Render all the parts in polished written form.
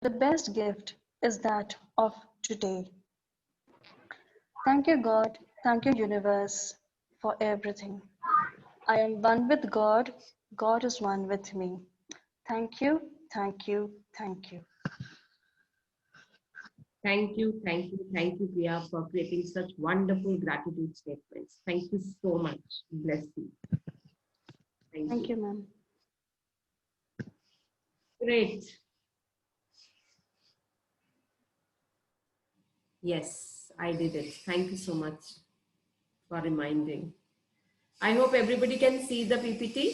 The best gift is that of today. Thank you, God. Thank you, universe, for everything. I am one with God. God is one with me. Thank you, thank you, thank you. Thank you, Priya, for creating such wonderful gratitude statements. Thank you so much. Bless you. Thank you, ma'am. Great. Yes, I did it. Thank you so much for reminding. I hope everybody can see the PPT.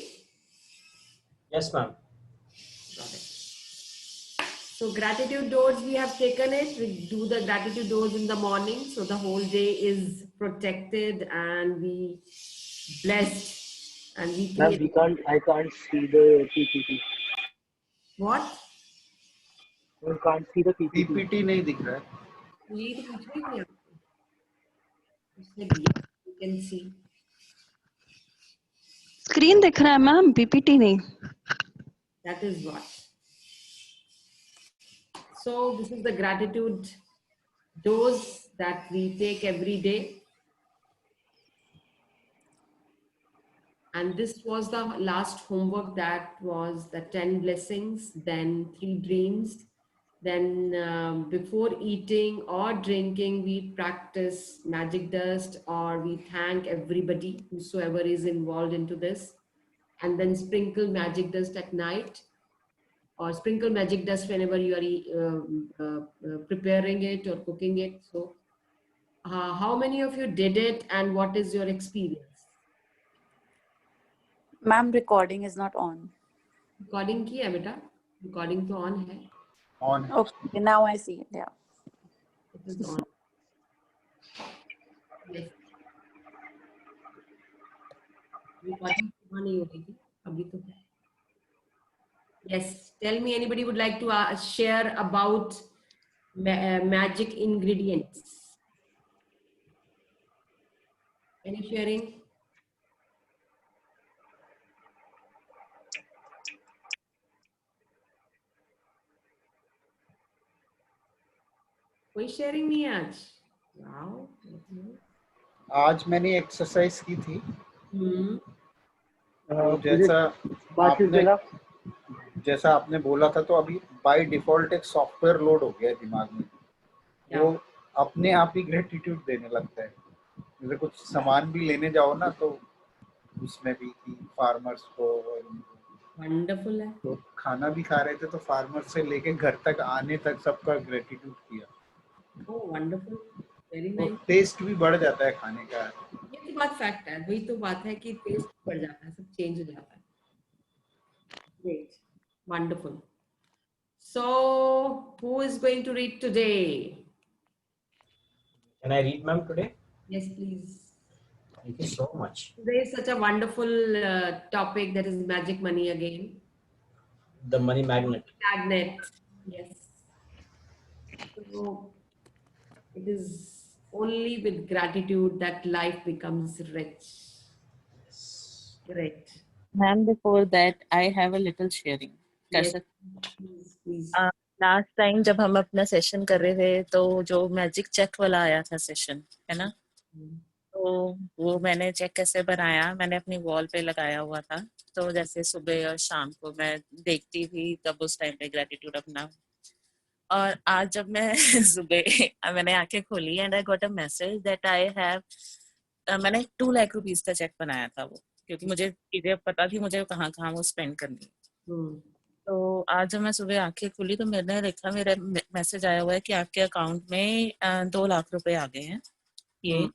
Yes, ma'am. Got it. So gratitude dose, we have taken it. We do the gratitude dose in the morning. So the whole day is protected and we blessed. And we Ma'am, I can't see the PPT. What? You can't see the PPT. PPT नहीं दिख रहा है. ये तो कुछ भी नहीं आपको. उसने दिया. You can see. स्क्रीन दिख रहा है मैम, पीपीटी नहीं. That is what. So this is the gratitude dose that we take every day. And this was the last homework, that was the 10 blessings, then 3 dreams. Then before eating or drinking, we practice magic dust, or we thank everybody, whosoever is involved into this. And then sprinkle magic dust at night, or sprinkle magic dust whenever you are preparing it or cooking it. So how many of you did it, and what is your experience? Ma'am, recording is not on. Recording की है बेटा? Recording तो on है. On. Okay, now I see it. Yeah. It is on. Yes. Recording on नहीं हो रही थी. अभी तो है. Yes. Tell me, anybody would like to share about magic ingredients? Any sharing? कोई शेयरिंग नहीं है आज. वाओ. आज मैंने एक्सरसाइज की थी. जैसा आपने बोला था, तो अभी बाय डिफॉल्ट एक सॉफ्टवेयर लोड हो गया दिमाग में. वो अपने आप ही ग्रेटिट्यूड देने लगता है. जैसे कुछ सामान भी लेने जाओ ना, तो उसमें भी फार्मर्स को. वंडरफुल है. तो खाना भी खा रहे थे, तो फार्मर से लेके घर तक आने तक सबका ग्रेटिट्यूड किया. ओह वंडरफुल. वेरी तो नाइस. टेस्ट भी बढ़ जाता है खाने का. ये तो बात फैक्ट है. वही तो बात है कि टेस्ट बढ़ जाता है, सब चेंज हो जाता है. Great. Wonderful. So, who is going to read today? Can I read, ma'am, today? Yes, please. Thank you so much. Today is such a wonderful topic, that is magic money again. The money magnet. Magnet. Yes. So, it is only with gratitude that life becomes rich. Yes. Great. Ma'am, before that, I have a little sharing. Yes, please. Last time जब हम अपना session कर रहे थे, तो जो magic check वाला आया था सेशन, है ना, तो वो मैंने चेक कैसे बनाया, मैंने अपनी वॉल पे लगाया हुआ था. तो जैसे सुबह और शाम को मैं देखती थी, तब उस टाइम पे ग्रेटिट्यूड अपना. और आज जब मैं सुबह मैंने आंखें खोली and I got a message that I have, मैंने 2 लाख रुपीस का चेक बनाया था वो, क्योंकि मुझे चीजें पता थी मुझे कहाँ कहाँ वो स्पेंड करनी है. तो आज जब मैं सुबह आंखें खुली, तो मैंने देखा मेरा मैसेज आया हुआ है कि आपके अकाउंट में 2 लाख रुपए आ गए हैं ये,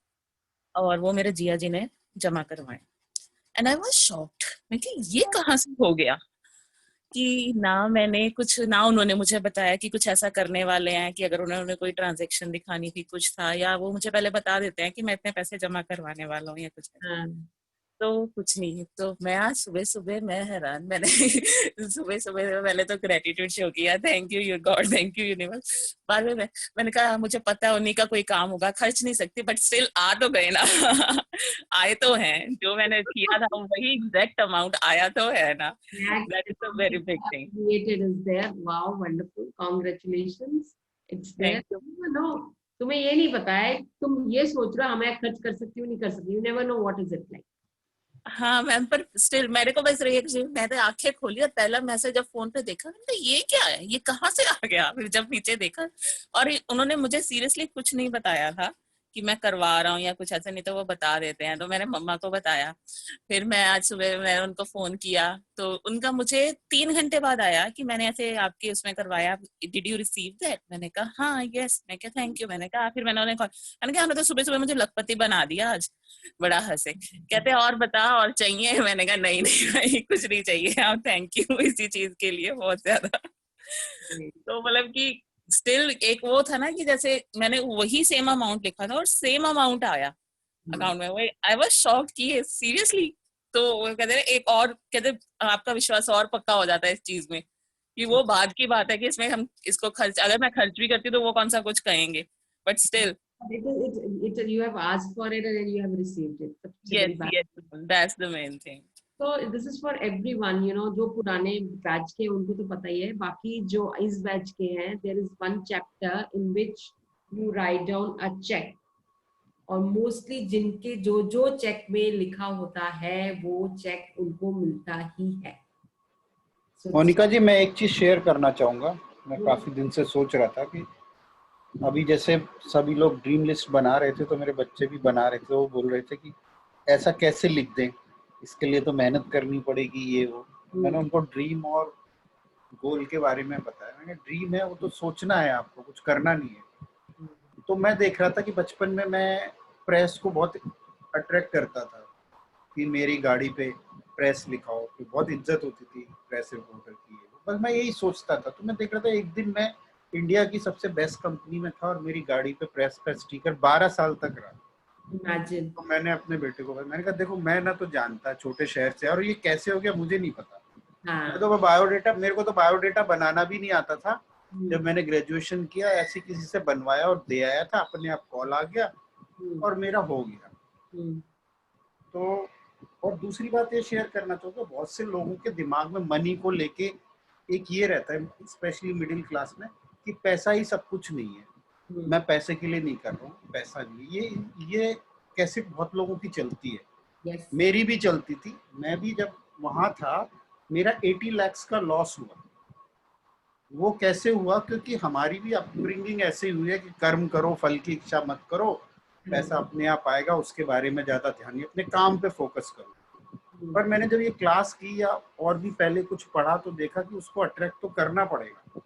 और वो मेरे जिया जी ने जमा करवाए. And I was shocked. मैं कि ये कहाँ से हो गया, कि ना मैंने कुछ, ना उन्होंने मुझे बताया कि कुछ ऐसा करने वाले हैं, कि अगर उन्होंने कोई ट्रांजैक्शन दिखानी थी, कुछ था, या वो मुझे पहले बता देते हैं कि मैं इतने पैसे जमा करवाने वाला हूँ या कुछ. तो कुछ नहीं, तो मैं आज सुबह सुबह मैं हैरान, मैंने सुबह सुबह पहले तो ग्रेटिट्यूड शो किया, thank you you God, thank you universe. बाद में मैंने कहा मुझे पता है उन्हीं का कोई काम होगा, खर्च नहीं सकती बट स्टिल आ तो गए ना। आए तो हैं, जो मैंने किया था वही एग्जैक्ट अमाउंट आया तो है ना, that is a very big thing. Created is there. Wow, wonderful. Congratulations. It's there. Thank you. No, तुम्हें ये नहीं पता है, तुम ये सोच रहे हो मैं खर्च कर सकती हूँ नहीं कर सकती, you never know what is it like. हाँ मैम, पर स्टिल मेरे को बस मैंने आंखें खोली और पहला मैसेज जब फोन पे देखा, मैंने कहा ये क्या है, ये कहाँ से आ गया। फिर जब नीचे देखा, और उन्होंने मुझे सीरियसली कुछ नहीं बताया था कि मैं करवा रहा हूँ या कुछ ऐसा, नहीं तो वो बता देते हैं, तो मैंने मम्मा को बताया। फिर मैं आज सुबह मैंने उनको फोन किया, तो उनका मुझे 3 घंटे बाद आया कि मैंने ऐसे आपके उसमें करवाया, डिड यू रिसीव दैट। मैंने कहा हाँ यस, मैं क्या थैंक यू। मैंने कहा, फिर मैंने उन्हें कहा, मैंने कहा तो सुबह सुबह मुझे लखपति बना दिया आज। बड़ा हंसे, कहते और बता और चाहिए। मैंने कहा नहीं नहीं भाई कुछ नहीं चाहिए, आप थैंक यू इसी चीज के लिए बहुत ज्यादा। तो मतलब कि स्टिल एक वो था ना कि जैसे मैंने वही सेम अमाउंट लिखा था और सेम अमाउंट आया अकाउंट में। वही आई वाज शॉक्ड कि सीरियसली। तो वो कहते हैं एक और, कहते आपका विश्वास और पक्का हो जाता है इस चीज में कि वो बाद की बात है कि इसमें हम इसको खर्च, अगर मैं खर्च भी करती तो वो कौन सा कुछ कहेंगे, but still You have asked for it and you have received it. सबसे yes बड़ी बात। yes that's the main thing. So this is for everyone, you know, जो पुराने बैच के उनको तो पता ही है, बाकी जो इस बैच के हैं, there is one chapter in which you write down a check, और मोस्टली जिनके जो जो चेक में लिखा होता है वो चेक उनको मिलता ही है। मोनिका जी, मैं एक चीज शेयर करना चाहूंगा। मैं काफी दिन से सोच रहा था कि अभी जैसे सभी लोग ड्रीम लिस्ट बना रहे थे, तो मेरे बच्चे भी बना रहे थे। वो बोल रहे थे कि ऐसा कैसे लिख दें, इसके लिए तो मेहनत करनी पड़ेगी, ये वो। मैंने उनको ड्रीम और गोल के बारे में बताया। मैंने ड्रीम है वो तो सोचना है, आपको कुछ करना नहीं है। तो मैं देख रहा था कि बचपन में मैं प्रेस को बहुत अट्रैक्ट करता था कि मेरी गाड़ी पे प्रेस लिखा हो, कि बहुत इज्जत होती थी प्रेस रिपोर्टर की। बस मैं यही सोचता था। तो मैं देख रहा था एक दिन मैं इंडिया की सबसे बेस्ट कंपनी में था और मेरी गाड़ी पे प्रेस का स्टिकर 12 साल तक रहा। Imagine. तो मैंने अपने बेटे को मैंने कहा देखो, मैं ना तो जानता छोटे शहर से, और ये कैसे हो गया मुझे नहीं पता। मैं तो बायोडेटा, मेरे को तो बायोडेटा बनाना भी नहीं आता था। जब मैंने ग्रेजुएशन किया ऐसे किसी से बनवाया और दे आया था, अपने आप कॉल आ गया और मेरा हो गया। तो और दूसरी बात ये शेयर करना चाहूँगा, बहुत से लोगों के दिमाग में मनी को लेके एक ये रहता है, स्पेशली मिडिल क्लास में, कि पैसा ही सब कुछ नहीं है। मैं पैसे के लिए नहीं कर रहा हूँ, पैसा नहीं। ये कैसे बहुत लोगों की चलती है। Yes. मेरी भी चलती थी। मैं भी जब वहां था, मेरा 80 लाख का लॉस हुआ। वो कैसे हुआ? क्योंकि हमारी भी अपब्रिंगिंग ऐसे हुई है कि कर्म करो, फल की इच्छा मत करो, पैसा अपने आप आएगा, उसके बारे में ज्यादा ध्यान नहीं, अपने काम पे फोकस करो। पर मैंने जब ये क्लास की या और भी पहले कुछ पढ़ा तो देखा कि उसको अट्रैक्ट तो करना पड़ेगा।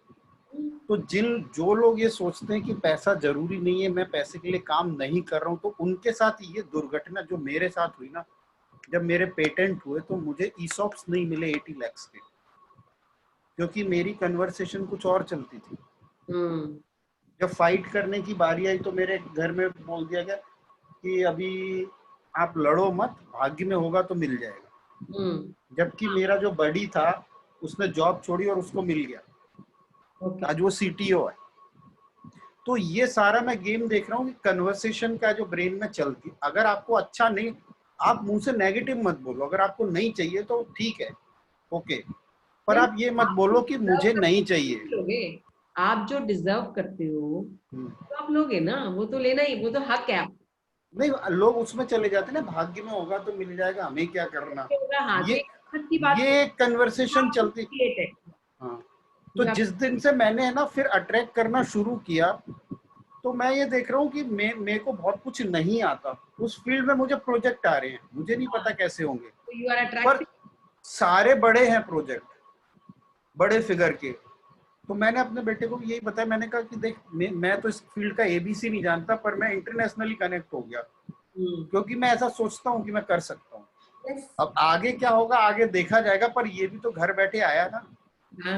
तो जो लोग ये सोचते हैं कि पैसा जरूरी नहीं है, मैं पैसे के लिए काम नहीं कर रहा हूँ, तो उनके साथ ये दुर्घटना जो मेरे साथ हुई ना, जब मेरे पेटेंट हुए तो मुझे ईसॉप्स नहीं मिले 80 लाख के, क्योंकि मेरी कन्वर्सेशन कुछ और चलती थी। जब फाइट करने की बारी आई तो मेरे घर में बोल दिया गया कि अभी आप लड़ो मत, भाग्य में होगा तो मिल जाएगा। जबकि मेरा जो बड़ी था उसने जॉब छोड़ी और उसको मिल गया। आज वो सीटीओ है। तो ये सारा मैं गेम देख रहा हूँ कि कन्वर्सेशन का जो ब्रेन में चलती, अगर आपको अच्छा नहीं, आप मुंह से नेगेटिव मत बोलो। अगर आपको नहीं चाहिए तो ठीक है, ओके, पर आप ये मत बोलो कि मुझे नहीं चाहिए। आप जो डिजर्व करते हो तो आप लोगे ना, वो तो लेना ही, वो तो हक है। नहीं, लोग उसमें चले जाते हैं ना, भाग्य में होगा तो मिल जाएगा, हमें क्या करना। ये कन्वर्सेशन चलती। हाँ, तो जिस दिन से मैंने है ना फिर अट्रैक्ट करना शुरू किया, तो मैं ये देख रहा हूँ कि मेरे को बहुत कुछ नहीं आता उस फील्ड में। मुझे प्रोजेक्ट आ रहे हैं, मुझे नहीं पता कैसे होंगे, पर सारे बड़े हैं प्रोजेक्ट, बड़े फिगर के। तो मैंने अपने बेटे को यही बताया, मैंने कहा कि देख, मैं तो इस फील्ड का एबीसी नहीं जानता, पर मैं इंटरनेशनली कनेक्ट हो गया, क्योंकि मैं ऐसा सोचता हूँ कि मैं कर सकता हूँ। अब आगे क्या होगा आगे देखा जाएगा, पर ये भी तो घर बैठे आया ना।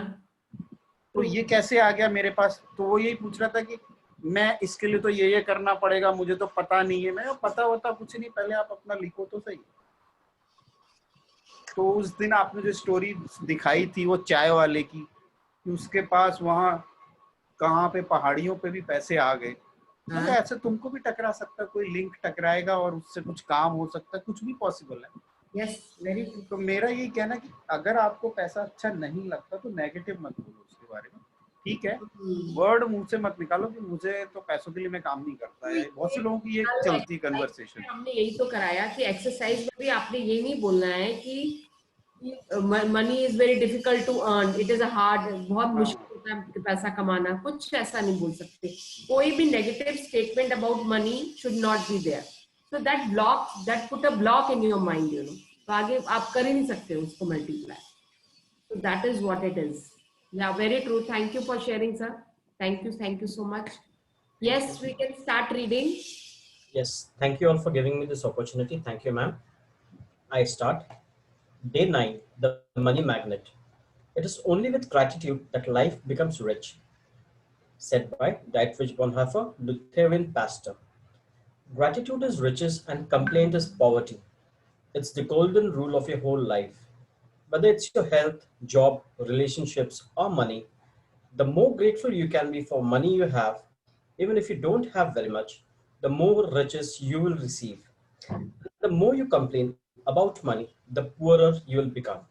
तो ये कैसे आ गया मेरे पास? तो वो यही पूछ रहा था कि मैं इसके लिए तो ये करना पड़ेगा, मुझे तो पता नहीं है। मैं पता होता कुछ नहीं, पहले आप अपना लिखो तो सही। तो उस दिन आपने जो स्टोरी दिखाई थी वो चाय वाले की, कि उसके पास वहाँ कहाँ पे पहाड़ियों पे भी पैसे आ गए, तो हाँ। ऐसे तुमको भी टकरा सकता है, कोई लिंक टकराएगा और उससे कुछ काम हो सकता है, कुछ भी पॉसिबल है। Yes, very true. तो मेरा यही कहना कि अगर आपको पैसा अच्छा नहीं लगता तो नेगेटिव मत बोलो उसके बारे में, ठीक है, वर्ड मुंह से मत निकालो कि मुझे तो पैसों के लिए मैं काम नहीं करता है। बहुत से लोगों की ये चलती कन्वर्सेशन। हमने यही तो कराया कि एक्सरसाइज में भी आपने ये नहीं बोलना है कि money is very difficult to earn, it is a hard, बहुत मुश्किल होता है पैसा कमाना, कुछ ऐसा नहीं बोल सकते। कोई भी negative statement about money should not be there, so that block, that put a block in your mind, you know, तो आगे आप कर ही नहीं सकते उसको multiply. So that is what it is. Yeah, very true. Thank you for sharing, sir. Thank you so much. Yes, we can start reading. Yes, thank you all for giving me this opportunity. Thank you, ma'am. I start. Day 9, the money magnet. It is only with gratitude that life becomes rich. Said by Dietrich Bonhoeffer, Lutheran pastor. Gratitude is riches and complaint is poverty. It's the golden rule of your whole life. Whether it's your health, job, relationships, or money, the more grateful you can be for money you have, even if you don't have very much, the more riches you will receive. The more you complain about money, the poorer you will become.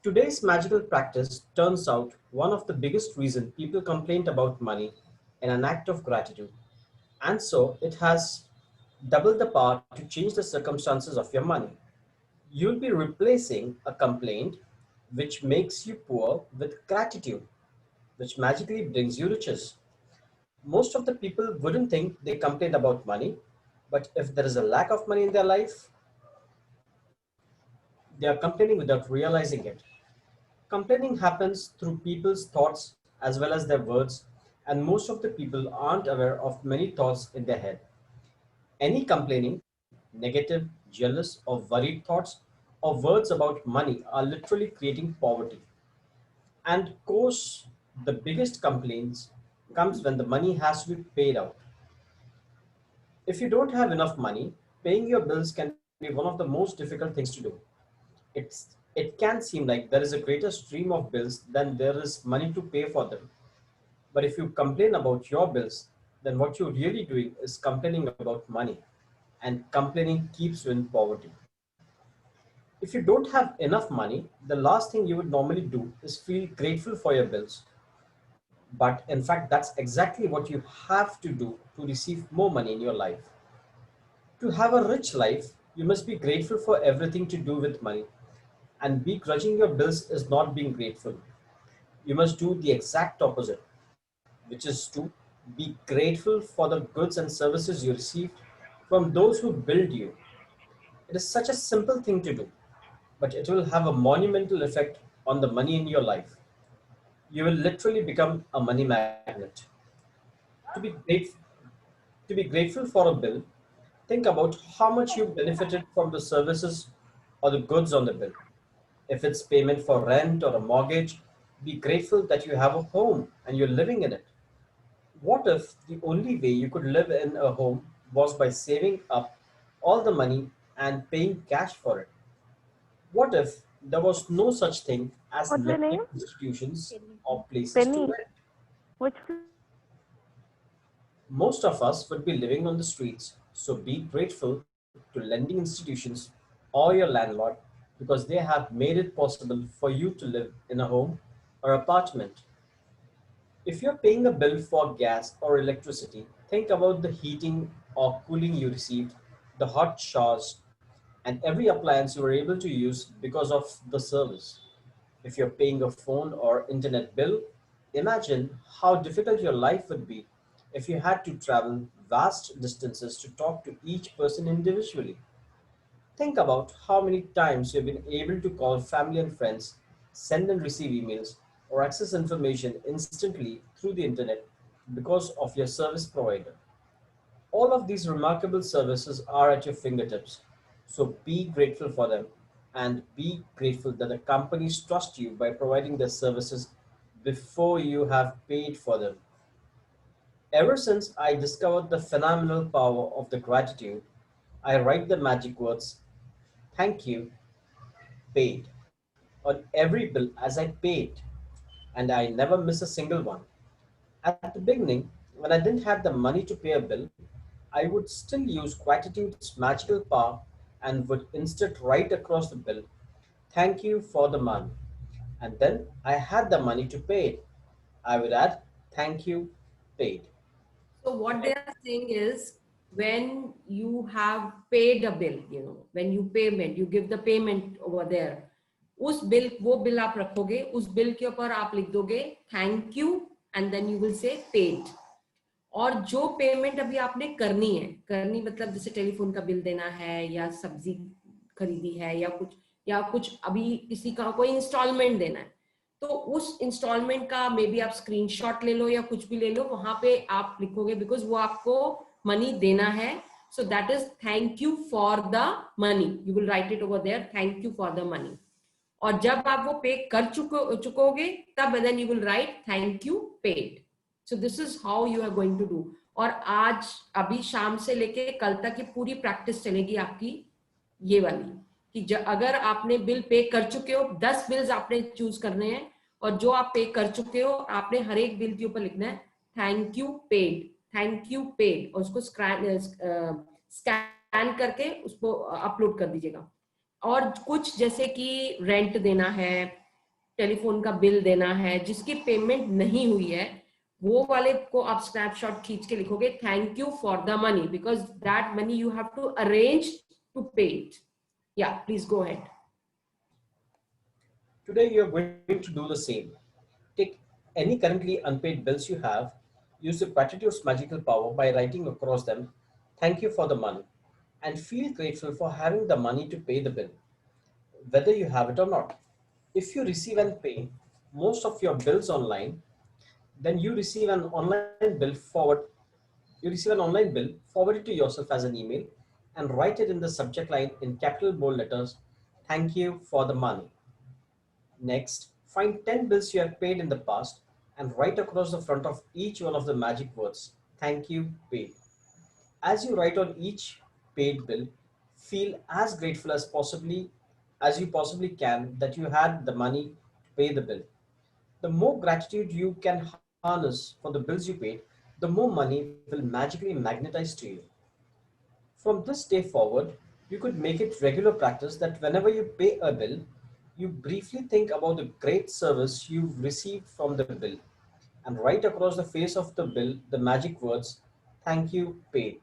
Today's magical practice turns out one of the biggest reasons people complain about money in an act of gratitude. And so it has double the power to change the circumstances of your money. You'll be replacing a complaint which makes you poor with gratitude, which magically brings you riches. Most of the people wouldn't think they complain about money, but if there is a lack of money in their life, they are complaining without realizing it. Complaining happens through people's thoughts as well as their words, and most of the people aren't aware of many thoughts in their head. Any complaining, negative, jealous, or worried thoughts or words about money are literally creating poverty. And of course, the biggest complaints comes when the money has to be paid out. If you don't have enough money, paying your bills can be one of the most difficult things to do. It can seem like there is a greater stream of bills than there is money to pay for them. But if you complain about your bills, then what you're really doing is complaining about money. And complaining keeps you in poverty. If you don't have enough money, the last thing you would normally do is feel grateful for your bills. But in fact, that's exactly what you have to do to receive more money in your life. To have a rich life, you must be grateful for everything to do with money. And begrudging your bills is not being grateful. You must do the exact opposite, which is to be grateful for the goods and services you received from those who build you. It is such a simple thing to do, but it will have a monumental effect on the money in your life. You will literally become a money magnet. To be grateful, to be grateful for a bill, think about how much you benefited from the services or the goods on the bill. If it's payment for rent or a mortgage, be grateful that you have a home and you're living in it. What if the only way you could live in a home was by saving up all the money and paying cash for it? What if there was no such thing as What's your lending name? institutions or places to Penny. rent? Which Most of us would be living on the streets, so be grateful to lending institutions or your landlord because they have made it possible for you to live in a home or apartment. If you're paying a bill for gas or electricity, think about the heating or cooling you received, the hot showers, and every appliance you were able to use because of the service. If you're paying a phone or internet bill, imagine how difficult your life would be if you had to travel vast distances to talk to each person individually. Think about how many times you've been able to call family and friends, send and receive emails, or access information instantly through the internet because of your service provider. All of these remarkable services are at your fingertips, so be grateful for them and be grateful that the companies trust you by providing their services before you have paid for them. Ever since I discovered the phenomenal power of the gratitude, I write the magic words, thank you, paid on every bill as I paid, and I never miss a single one. At the beginning, when I didn't have the money to pay a bill, I would still use gratitude's magical power and would instead write across the bill, "Thank you for the money." And then I had the money to pay it. I would add, "Thank you, paid." So what they are saying is, when you have paid a bill, you know, when you payment, you give the payment over there. उस bill, वो bill आप रखोगे, उस bill के ऊपर आप लिख दोगे thank you and then you will say paid. और जो पेमेंट अभी आपने करनी मतलब जैसे टेलीफोन का बिल देना है या सब्जी खरीदी है या कुछ अभी किसी का कोई इंस्टॉलमेंट देना है, तो उस इंस्टॉलमेंट का मे बी आप स्क्रीनशॉट ले लो या कुछ भी ले लो, वहां पे आप लिखोगे बिकॉज वो आपको मनी देना है. So that is thank you for the money. You will write it over there, thank you for the money. और जब आप वो पे कर चुकोगे तब then you will write thank you paid. So this is how you are going to do. और आज अभी शाम से लेके कल तक की पूरी प्रैक्टिस चलेगी आपकी ये वाली कि अगर आपने बिल पे कर चुके हो, 10 बिल्स आपने चूज करने हैं और जो आप पे कर चुके हो आपने हर एक बिल के ऊपर लिखना है thank you paid, thank you paid, और उसको स्कैन करके उसको अपलोड कर दीजिएगा. और कुछ जैसे कि रेंट देना है, टेलीफोन का बिल देना है, जिसकी पेमेंट नहीं हुई है, वो वाले को आप स्नैपशॉट खींच के लिखोगे thank you for the money because that money you have to arrange to pay it. Yeah, please go ahead. Today you're going to do the same. Take any currently unpaid bills you have, use the gratitude's magical power by writing across them, "Thank you for the money," and feel grateful for having the money to pay the bill, whether you have it or not. If you receive and pay most of your bills online, then you receive an online bill forward it to yourself as an email and write it in the subject line in capital bold letters, "Thank you for the money." Next, find 10 bills you have paid in the past and write across the front of each one of the magic words, "Thank you, paid." As you write on each paid bill, feel as grateful as you possibly can that you had the money to pay the bill. The more gratitude you can harness for the bills you paid, the more money will magically magnetize to you. From this day forward, you could make it regular practice that whenever you pay a bill, you briefly think about the great service you've received from the bill and write across the face of the bill the magic words, "Thank you, paid."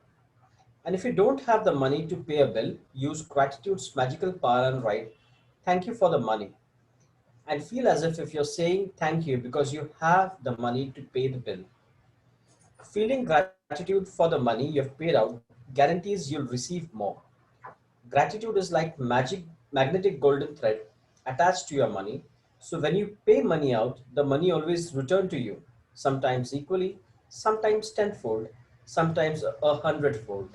And if you don't have the money to pay a bill, use gratitude's magical power and write, "Thank you for the money." And feel as if you're saying thank you because you have the money to pay the bill. Feeling gratitude for the money you've paid out guarantees you'll receive more. Gratitude is like magnetic golden thread attached to your money. So when you pay money out, the money always returns to you, sometimes equally, sometimes tenfold, sometimes 100-fold.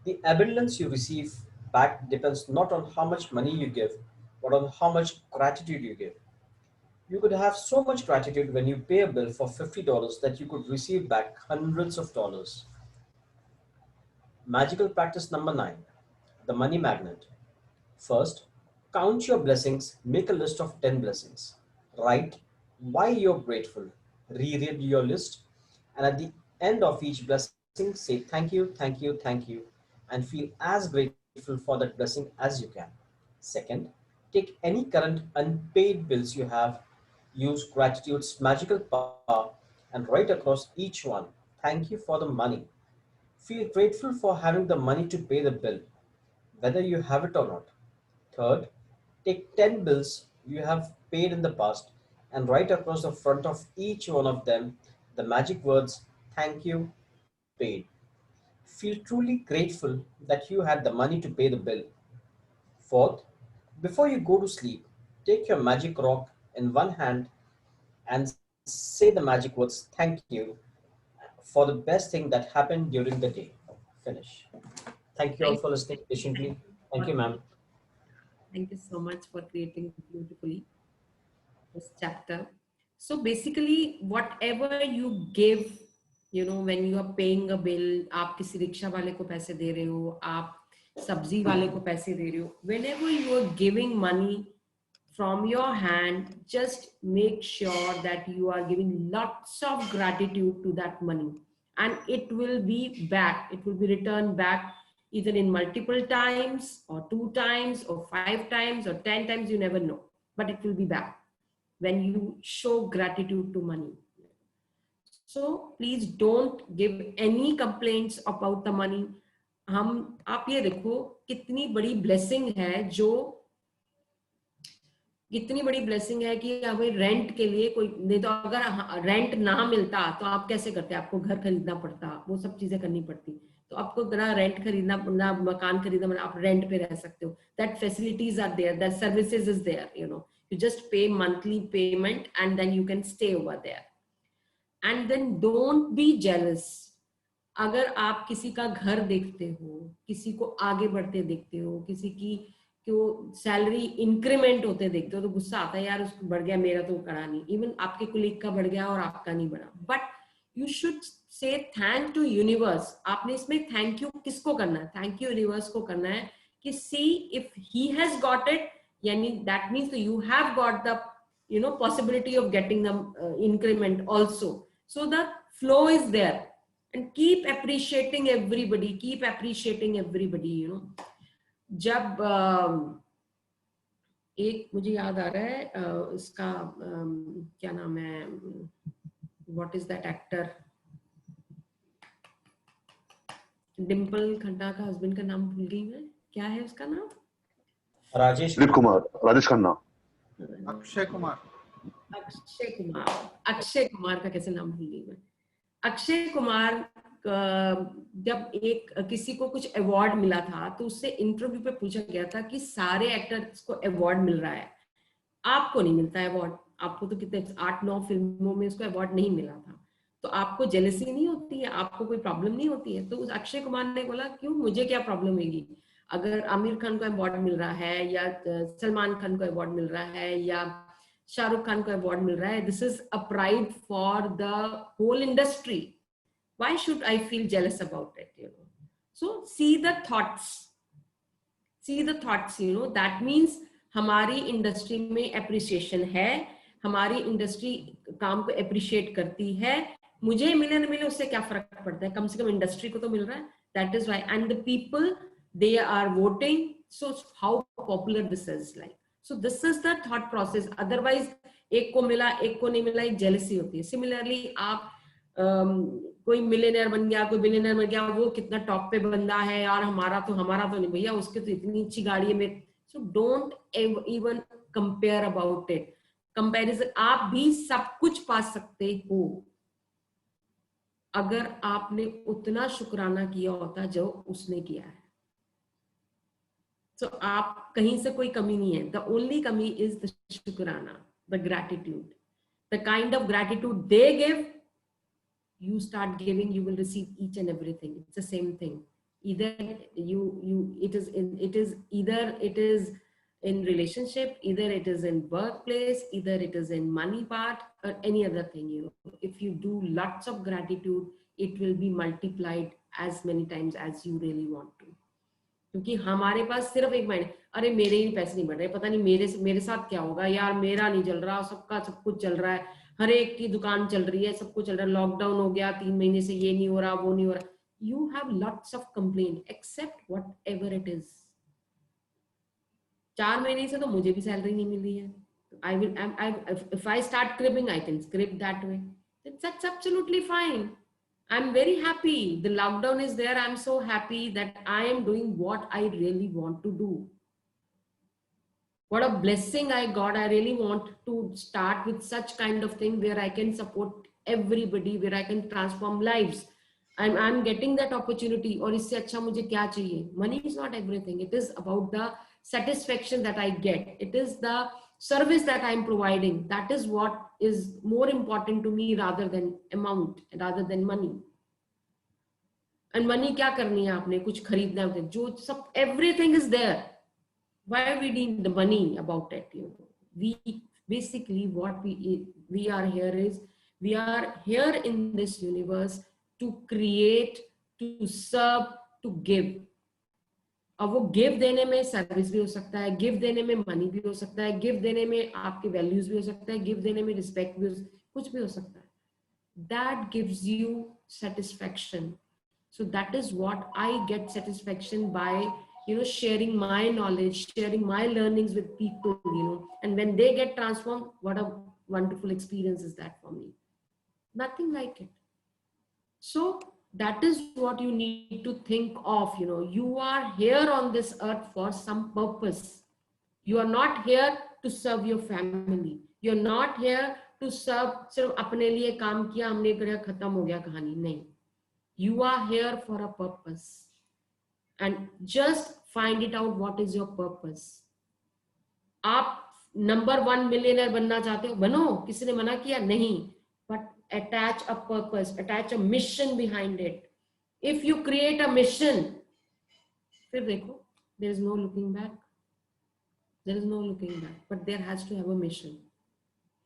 The abundance you receive back depends not on how much money you give, but on how much gratitude you give. You could have so much gratitude when you pay a bill for $50 that you could receive back hundreds of dollars. Magical practice number 9, the money magnet. First, count your blessings, make a list of 10 blessings. Write why you're grateful, reread your list, and at the end of each blessing, say thank you, thank you, thank you, and feel as grateful for that blessing as you can. Second, take any current unpaid bills you have, use gratitude's magical power, and write across each one, "Thank you for the money." Feel grateful for having the money to pay the bill, whether you have it or not. Third, take 10 bills you have paid in the past and write across the front of each one of them the magic words, "Thank you, paid." Feel truly grateful that you had the money to pay the bill. Fourth, before you go to sleep, take your magic rock in one hand and say the magic words, "Thank you," for the best thing that happened during the day. Finish. Thank you all Thank for listening patiently. Thank you, ma'am. Thank you so much for creating beautifully this chapter. So basically, whatever you give, you know, when you are paying a bill, आप किसी rickshaw वाले को पैसे दे रहे हो, आप सब्जी वाले को पैसे दे रहे हो, whenever you are giving money from your hand, just make sure that you are giving lots of gratitude to that money, and it will be back. It will be returned back either in multiple times or 2 times or 5 times or 10 times, you never know, but it will be back when you show gratitude to money. So please don't give any complaints about the money. आप ये देखो कितनी बड़ी blessing है, जो कितनी बड़ी blessing है कि हमें रेंट के लिए कोई नहीं, तो अगर रेंट ना मिलता तो आप कैसे करते, आपको घर खरीदना पड़ता, वो सब चीजें करनी पड़ती, तो आपको ना रेंट खरीदना, ना मकान खरीदना, आप रेंट पे रह सकते हो. That facilities are there, that services is there, you just pay monthly payment and then you can stay over there. And then don't be jealous. अगर आप किसी का घर देखते हो, किसी को आगे बढ़ते देखते हो, किसी की क्यों सैलरी इंक्रीमेंट होते देखते हो, तो गुस्सा आता है, यार उसको बढ़ गया, मेरा तो करा नहीं. इवन आपके कुलीग का बढ़ गया और आपका नहीं बढ़ा, but you should say thank to universe. आपने इसमें थैंक यू किसको करना है? थैंक यू यूनिवर्स को करना है कि see if he has got it, यानी that means you have got the possibility of getting the increment also. So the flow is there, and keep appreciating everybody, keep appreciating everybody. जब एक मुझे याद आ रहा है, इसका क्या नाम है, what is that actor, Dimple Khanna का हस्बैंड का नाम भूल गई मैं, क्या है उसका नाम? राजेश खन्ना, अक्षय कुमार का कैसे नाम भूल गई मैं. अक्षय कुमार जब एक किसी को कुछ अवार्ड मिला था, तो उससे इंटरव्यू पे पूछा गया था कि सारे एक्टर्स को अवार्ड मिल रहा है, आपको नहीं मिलता है अवार्ड, आपको तो कितने 8-9 फिल्मों में उसको अवार्ड नहीं मिला था, तो आपको जेलसी नहीं होती है, आपको कोई प्रॉब्लम नहीं होती है? तो उस अक्षय कुमार ने बोला, क्यों, मुझे क्या प्रॉब्लम होगी, अगर आमिर खान को अवार्ड मिल रहा है, या सलमान खान को अवार्ड मिल रहा है, या शाहरुख खान को अवार्ड मिल रहा है, this is a pride for the whole industry. Why should I feel jealous about it? So see the thoughts. That means हमारी इंडस्ट्री में एप्रिसिएशन है, हमारी इंडस्ट्री काम को अप्रिशिएट करती है. मुझे मिले न मिले उससे क्या फर्क पड़ता है, कम से कम इंडस्ट्री को तो मिल रहा है. That is why, and the people, they are voting. So how popular this is like. So this is the thought process. Otherwise एक को मिला, एक को नहीं मिला, एक जेलसी होती है. Similarly आप कोई मिलियनर बन गया, कोई बिलियनर बन गया, वो कितना टॉप पे बंदा है, और हमारा तो नहीं भैया, उसके तो इतनी अच्छी गाड़ी है मेरे. So don't even compare about it. Comparison, आप भी सब कुछ पा सकते हो अगर आपने उतना शुक्राना किया होता जो उसने किया है. सो आप कहीं से कोई कमी नहीं है. द ओनली कमी इज द शुक्राना, the gratitude, the kind of gratitude they give, you start giving, you will receive each and everything. It's the same thing. Either it is either it is in relationship, either it is in workplace, either it is in money part, or any other thing. If you do lots of gratitude, it will be multiplied as many times as you really want to. क्योंकि हमारे पास सिर्फ एक mind, अरे मेरे ही पैसे नहीं बढ़ रहे, पता नहीं मेरे साथ क्या होगा, यार मेरा नहीं चल रहा, सबका सब कुछ चल रहा है, हर एक की दुकान चल रही है, सब कुछ चल रहा है, लॉकडाउन हो गया 3 महीने से, ये नहीं हो रहा, वो नहीं हो रहा. You have lots of complaint, except whatever it is. 4 महीने से तो मुझे भी सैलरी नहीं मिल रही है. If I start cribbing, I can crib that way. That's absolutely fine. I'm very happy. The lockdown is there. I'm so happy that I am doing what I really want to do. What a blessing I got. I really want to start with such kind of thing where I can support everybody, where I can transform lives. I'm getting that opportunity. और इससे अच्छा मुझे क्या चाहिए? Money is not everything. It is about the satisfaction that I get. It is the service that I'm providing. That is what is more important to me rather than amount, rather than money. And money क्या करनी है आपने? कुछ खरीदना है, जो सब everything is there. Why we need the money about it? We basically what we are here is, we are here in this universe to create, to serve, to give. और वो गिव देने में सर्विस भी हो सकता है, give देने में मनी भी हो सकता है, गिव देने में आपके वैल्यूज भी हो सकता है, गिव देने में रिस्पेक्ट भी कुछ भी हो सकता है. That gives you satisfaction. So that is what I get satisfaction by, sharing my knowledge, sharing my learnings with people, and when they get transformed, what a wonderful experience is that for me. Nothing like it. So that is what you need to think of. You are here on this earth for some purpose. You are not here to serve your family. You're not here to serve सिर्फ अपने लिए काम किया, हमने किया, खत्म हो गया कहानी. नहीं. You are here for a purpose. And just find it out what is your purpose. आप नंबर 1 मिलियनर बनना चाहते हो, बनो. किसी ने मना किया? नहीं. But attach a purpose, attach a mission behind it. If you create a mission, फिर देखो, there is no looking back. There is no looking back, but there has to have a mission.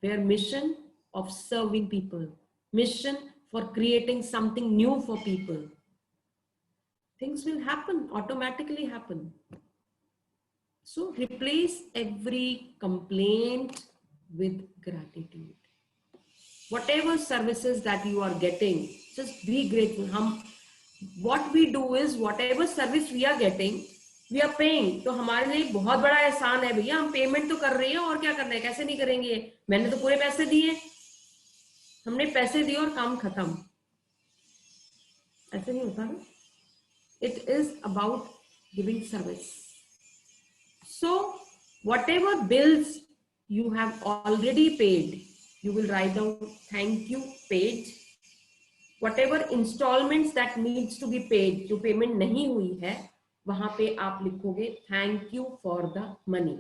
Their mission of serving people, mission for creating something new for people. Things will happen, automatically happen. So replace every complaint with gratitude. Whatever services that you are getting, just be grateful. What we do is, whatever service we are getting, we are paying. तो हमारे लिए बहुत बड़ा एहसान है भैया, हम payment तो कर रहे हैं, और क्या करना है, कैसे नहीं करेंगे. मैंने तो पूरे पैसे दिए, हमने पैसे दिए और काम खत्म. ऐसे नहीं होता ना. It is about giving service. So whatever bills you have already paid, you will write down thank you paid. Whatever installments that needs to be paid, जो पेमेंट नहीं हुई है, वहां पे आप लिखोगे thank you for the money,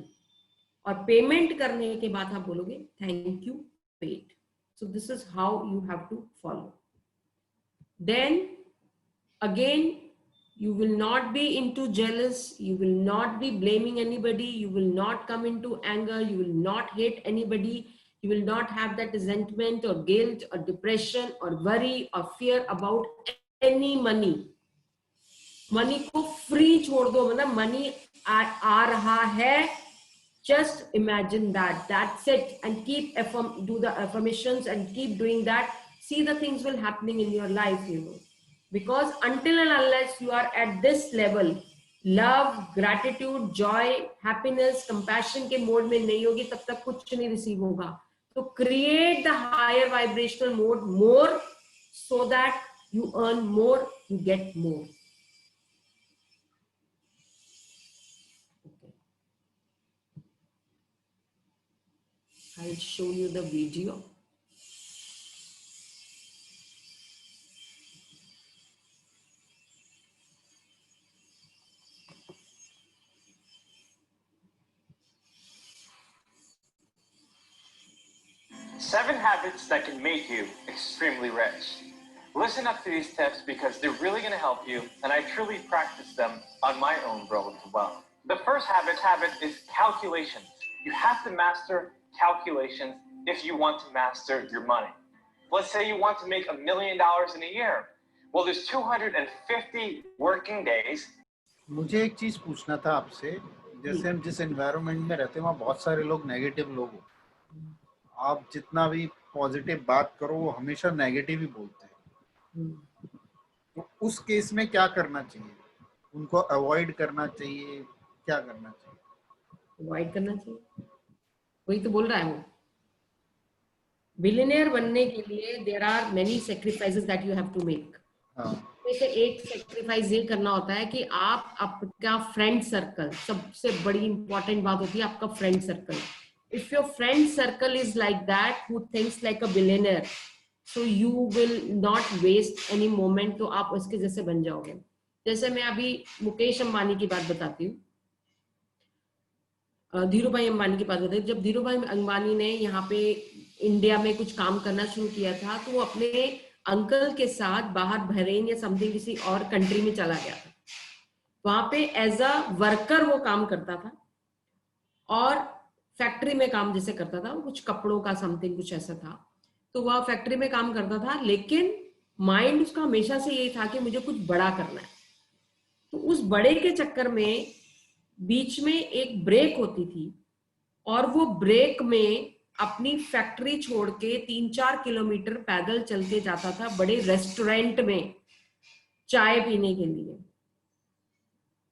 और payment करने के बाद आप बोलोगे thank you paid. So this is how you have to follow. Then again, you will not be into jealous, you will not be blaming anybody, you will not come into anger, you will not hate anybody, you will not have that resentment or guilt or depression or worry or fear about any money. Money को free छोड़ दो. मतलब money आ रहा है, just imagine that, that's it, and keep do the affirmations and keep doing that. See the things will happening in your life, because until and unless you are at this level, love, gratitude, joy, happiness, compassion के mode में नहीं होगी, तब तक कुछ नहीं receive होगा. तो create the higher vibrational mode more, so that you earn more, you get more. I'll show you the video. Seven habits that can make you extremely rich. Listen up to these tips because they're really going to help you, and I truly practice them on my own road as well. The first habit is calculations. You have to master calculations if you want to master your money. Let's say you want to make $1 million in a year. Well, there's 250 working days. मुझे एक चीज पूछना था आपसे, जैसे हम जिस environment में रहते हैं वहाँ बहुत सारे लोग नेगेटिव लोग हो. आप जितना भी पॉजिटिव बात करो वो हमेशा नेगेटिव ही बोलते हैं. तो उस केस में क्या करना चाहिए? उनको अवॉइड करना चाहिए? क्या करना चाहिए? अवॉइड करना चाहिए. वही तो बोल रहा है वो. बिलियनियर बनने के लिए there are many sacrifices that you have to make. जैसे एक सैक्रिफाइस ये करना होता है कि आप आपका फ्रेंड सर्कल, सबसे बड़ी इंपॉर्टेंट बात होती है आपका friend circle. If your friend circle is like that, who thinks like a billionaire, so you will not waste any moment. तो आप उसके जैसे बन जाओगे. जैसे मैं अभी मुकेश अंबानी की बात बताती हूँ, धीरूभाई अंबानी की बात बताती हूँ. जब धीरूभाई अंबानी ने यहाँ पे इंडिया में कुछ काम करना शुरू किया था, तो वो अपने अंकल के साथ बाहर बहरीन या समथिंग किसी और कंट्री में चला गया था. वहां पे एज अ वर्कर वो काम करता था, और फैक्ट्री में काम जैसे करता था, कुछ कपड़ों का समथिंग कुछ ऐसा था. तो वह फैक्ट्री में काम करता था, लेकिन माइंड उसका हमेशा से यही था कि मुझे कुछ बड़ा करना है. तो उस बड़े के चक्कर में बीच में एक ब्रेक होती थी, और वो ब्रेक में अपनी फैक्ट्री छोड़ के 3-4 किलोमीटर पैदल चल के जाता था बड़े रेस्टोरेंट में चाय पीने के लिए।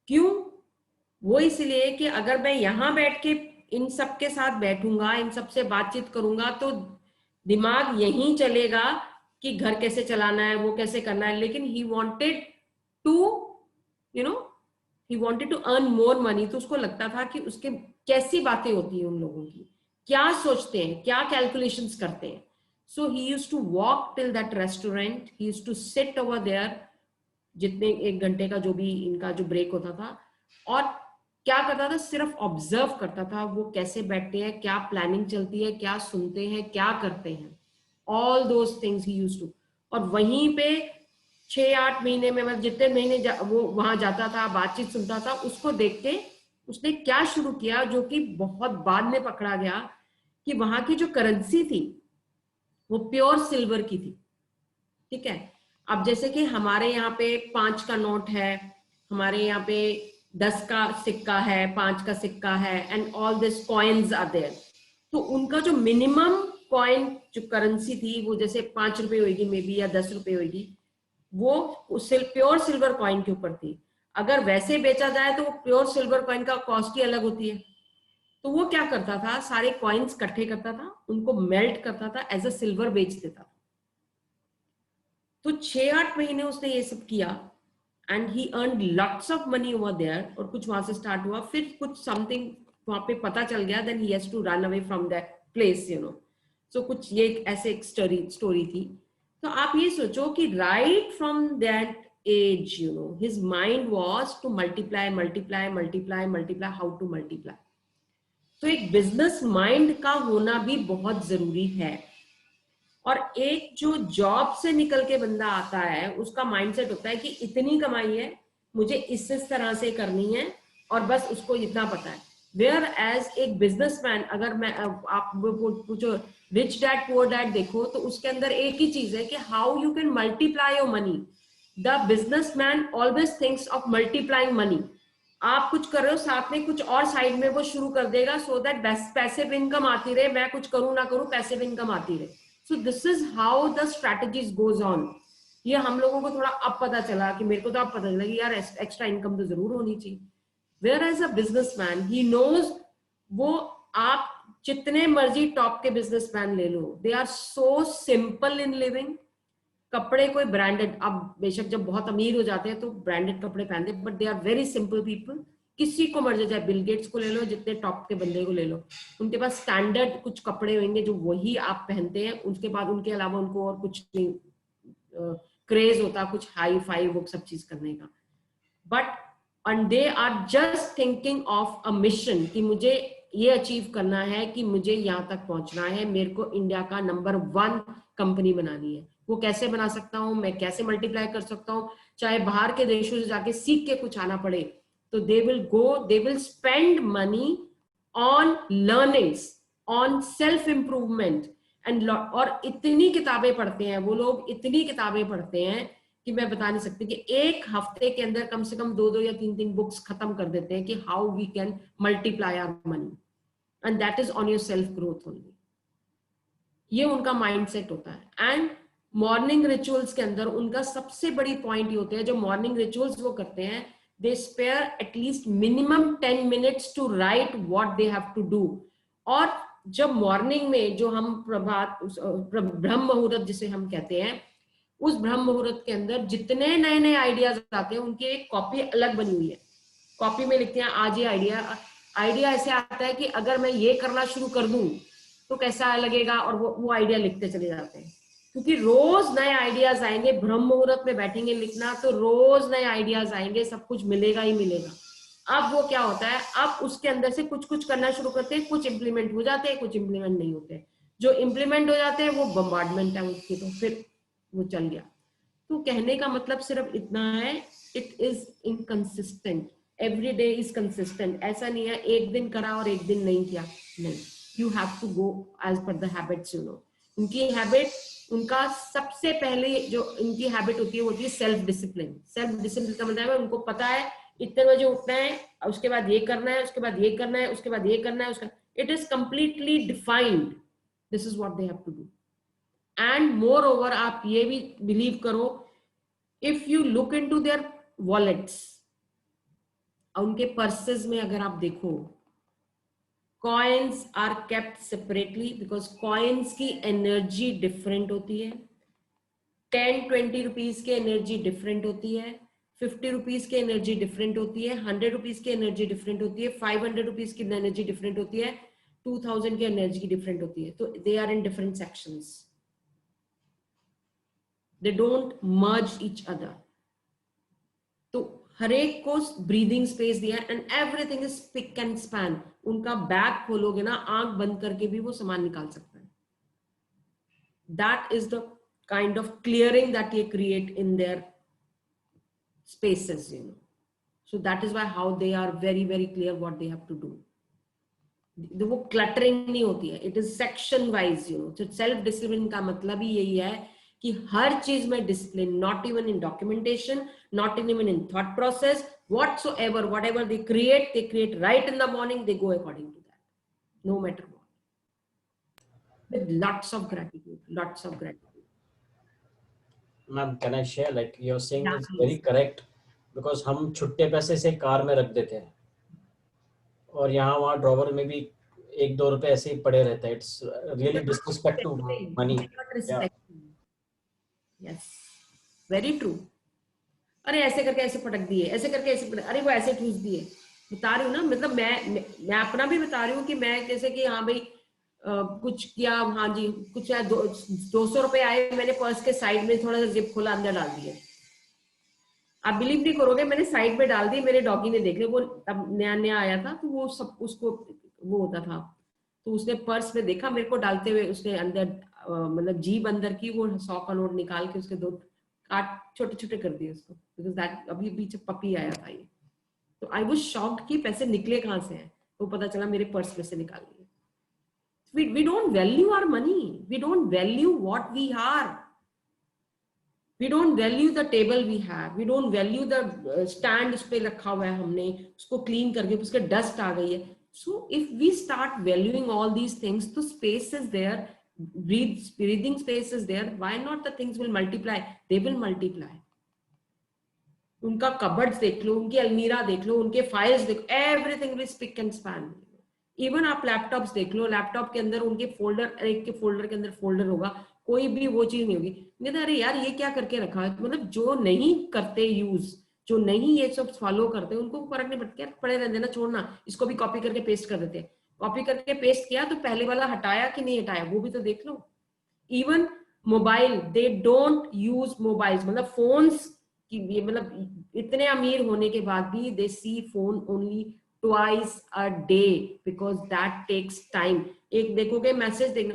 क्यों? वो इसलिए कि अगर मैं यहां बैठ के इन सब के साथ बैठूंगा, इन सब से बातचीत करूंगा, तो दिमाग यहीं चलेगा कि घर कैसे चलाना है, वो कैसे करना है। लेकिन he wanted to he wanted to earn more money. तो उसको लगता था कि उसके कैसी बातें होती हैं उन लोगों की, क्या सोचते हैं, क्या कैलकुलेशंस करते हैं। So he used to walk till that restaurant, he used to sit over there, जितने 1 घंटे का जो भी इनका जो ब्रेक होता था, और क्या करता था, सिर्फ ऑब्जर्व करता था वो कैसे बैठते हैं, क्या प्लानिंग चलती है, क्या सुनते हैं, क्या करते हैं, all those things he used to. और वहीं पे 6-8 महीने में, मतलब जितने महीने वो वहां जाता था, बातचीत सुनता था, उसको देख के उसने क्या शुरू किया, जो कि बहुत बाद में पकड़ा गया, कि वहां की जो करेंसी थी वो प्योर सिल्वर की थी। ठीक है, अब जैसे कि हमारे यहाँ पे 5 का नोट है, हमारे यहाँ पे 10 का सिक्का है, 5 का सिक्का है, and all this coins are there. तो उनका जो मिनिमम कॉइन जो करेंसी थी, वो जैसे 5 रुपए होगी मे बी, या 10 रुपए होगी, वो प्योर सिल्वर कॉइन के ऊपर थी। अगर वैसे बेचा जाए तो वो प्योर सिल्वर कॉइन का कॉस्ट ही अलग होती है। तो वो क्या करता था, सारे कॉइन्स इकट्ठे करता था, उनको मेल्ट करता था, एज अ सिल्वर बेच देता था। तो 6-8 महीने उसने ये सब किया, and he earn lots of money over there. और कुछ वहां से स्टार्ट हुआ, फिर कुछ समथिंग वहां पे पता चल गया, then he has to run away from that place, so कुछ ये ऐसे एक स्टोरी थी। तो आप ये सोचो कि right from that age, his mind was to multiply multiply multiply multiply, how to multiply. तो एक बिजनेस माइंड का होना भी बहुत जरूरी है। और एक जो जॉब से निकल के बंदा आता है, उसका माइंडसेट होता है कि इतनी कमाई है, मुझे इस तरह से करनी है, और बस उसको इतना पता है। वेयर एज एक बिजनेसमैन, अगर मैं आप जो रिच डैड पुअर डैड देखो, तो उसके अंदर एक ही चीज है कि how you can multiply your money. The businessman always thinks of multiplying money. आप कुछ कर रहे हो, साथ में कुछ और साइड में वो शुरू कर देगा, सो दैट पैसिव इनकम आती रहे, मैं कुछ करूं ना करूं, पैसिव इनकम आती रहे। So this is how the strategies goes on. ये हम लोगों को थोड़ा अब पता चला, कि मेरे को तो अब पता चला कि यार एक्स्ट्रा इनकम तो जरूर होनी चाहिए। Whereas a businessman, he knows, वो आप जितने मर्जी टॉप के बिजनेसमैन ले लो, they are so simple in living. कपड़े कोई ब्रांडेड, अब बेशक जब बहुत अमीर हो जाते हैं तो ब्रांडेड कपड़े पहनते, but they are very simple people. किसी को मर्जी, चाहे बिल गेट्स को ले लो, जितने टॉप के बंदे को ले लो, उनके पास स्टैंडर्ड कुछ कपड़े होंगे जो वही आप पहनते हैं। उसके बाद उनके अलावा उनको और कुछ क्रेज होता कुछ हाई फाई वो सब चीज करने का। But and they are just thinking of a mission, कि मुझे ये अचीव करना है, कि मुझे यहाँ तक पहुंचना है, मेरे को इंडिया का नंबर 1 कंपनी बनानी है। वो कैसे बना सकता हूँ, मैं कैसे मल्टीप्लाई कर सकता हूँ, चाहे बाहर के देशों से जाके सीख के कुछ आना पड़े, तो they will spend money on learnings, on self improvement and. और इतनी किताबें पढ़ते हैं वो लोग, इतनी किताबें पढ़ते हैं कि मैं बता नहीं सकती, कि एक हफ्ते के अंदर कम से कम 2 या 3 बुक्स खत्म कर देते हैं, कि how we can multiply our money, and that is on your self growth only. ये उनका माइंडसेट होता है। एंड मॉर्निंग रिचुअल्स के अंदर उनका सबसे बड़ी पॉइंट ये होते हैं, जो मॉर्निंग रिचुअल्स वो करते हैं, they spare at least minimum 10 minutes to write what they have to do. और जब मॉर्निंग में जो हम ब्रह्म मुहूर्त जिसे हम कहते हैं, उस ब्रह्म मुहूर्त के अंदर जितने नए नए आइडियाज आते हैं, उनकी एक कॉपी अलग बनी हुई है। कॉपी में लिखते हैं आज ये आइडिया ऐसे आता है कि अगर मैं ये करना शुरू कर दूं तो कैसा लगेगा, और वो आइडिया लिखते चले जाते हैं, क्योंकि रोज नए आइडियाज आएंगे। ब्रह्म मुहूर्त में बैठेंगे लिखना, तो रोज नए आइडियाज आएंगे, सब कुछ मिलेगा ही मिलेगा। अब वो क्या होता है, अब उसके अंदर से कुछ कुछ करना शुरू करते हैं, कुछ इंप्लीमेंट हो जाते हैं, कुछ इंप्लीमेंट नहीं होते। जो इंप्लीमेंट हो जाते हैं वो बम्बार्डमेंट है उसकी, तो फिर वो चल गया। तो कहने का मतलब सिर्फ इतना है, it is inconsistent, every day is consistent. ऐसा नहीं है एक दिन करा और एक दिन नहीं किया, नहीं, you have to go as per the habits, उनकी हैबिट, उनका सबसे पहले जो इनकी हैबिट होती है वो होती है सेल्फ डिसिप्लिन। सेल्फ डिसिप्लिन का मतलब है उनको पता है इतने बजे उठना है, उसके बाद ये करना है, उसके बाद ये करना है, उसके बाद ये करना है, उसका it is completely defined, this is what they have to do. And moreover आप ये भी बिलीव करो, if you look into their wallets, उनके पर्सेस में अगर आप देखो, coins are kept separately because coins की एनर्जी डिफरेंट होती है। 10-20 रुपीज की एनर्जी डिफरेंट होती है, 50 रुपीज की एनर्जी डिफरेंट होती है, 100 रुपीज की एनर्जी डिफरेंट होती है, 500 रुपीज की एनर्जी डिफरेंट होती है, 2000 की एनर्जी डिफरेंट होती है। तो they are in different sections, they don't merge each other. तो हर एक को ब्रीदिंग स्पेस दिया and everything is pick and span. उनका बैग खोलोगे ना, आंख बंद करके भी वो सामान निकाल सकता है। That is the kind of clearing that they create in their spaces, you know. So that is why how they are very very clear what they have to do. वो cluttering नहीं होती है, it is section wise, you know. So self discipline का मतलब ही यही है कि हर चीज में discipline, not even in documentation, not even in thought process, whatsoever, whatever they create right in the morning, they go according to that, no matter what, with lots of gratitude. Ma'am, can I share? Like you're saying Yeah, is please. very correct because हम छुट्टे पैसे से car में रख देते हैं और यहाँ वहाँ ड्रॉवर में भी 1-2 रुपए ऐसे ही पड़े रहते हैं. It's really disrespect to money. Yeah. Yes, very true. अरे ऐसे करके ऐसे पटक दिए, ऐसे करके ऐसे पटक, अरे वो ऐसे ठूस दिए, बता रही हूँ ना, मतलब मैं अपना भी बता रही हूँ कि मैं जैसे कि हाँ भाई कुछ किया, हाँ जी कुछ 200 रुपए आए, मैंने पर्स के साइड में थोड़ा सा जिप खोला, अंदर डाल दिया। आप बिलीव नहीं करोगे, मैंने साइड में डाल दी, मेरे डॉगी ने देख लिया, वो तब नया नया आया था तो वो सब उसको वो होता था, तो उसने पर्स में देखा मेरे को डालते हुए, उसने अंदर मतलब जीभ अंदर की, वो 100 का नोट निकाल के उसके 2 काट छोटे छोटे कर दिए उसको, बिकॉज दैट अभी बीच पपी आया था ये। तो आई वाज शॉक्ड कि पैसे निकले कहाँ से हैं, वो पता चला मेरे पर्स में से निकाल लिए। We don't value our money. We don't value what we are. We don't value the table we have. We don't value the stand उस पे रखा हुआ है हमने, उसको क्लीन करके उसके डस्ट आ गई है। So if we start valuing all these things, तो space is there, breathing space is there. Why not the things will multiply? They will multiply. उनका कबर्ड्स देख लो, उनकी अलमीरा देख लो, उनके फाइल्स देखो, everything will spick and span. Even आप laptops देख लो, लैपटॉप के अंदर उनके फोल्डर, एक के फोल्डर के अंदर फोल्डर होगा, कोई भी वो चीज नहीं होगी। नहीं, अरे यार ये क्या करके रखा है, मतलब जो नहीं करते यूज, जो नहीं ये सब फॉलो करते, उनको फर्क नहीं पड़ता, पड़े रहने देना, छोड़ना, इसको भी कॉपी करके पेस्ट कर देते हैं। कॉपी करके पेस्ट किया तो पहले वाला हटाया कि नहीं हटाया, वो भी तो देख लो। Even mobile, they don't use mobiles, मतलब फोन्स की, मतलब इतने अमीर होने के बाद भी they see phone only twice a day because that takes time. एक देखोगे मैसेज देखना,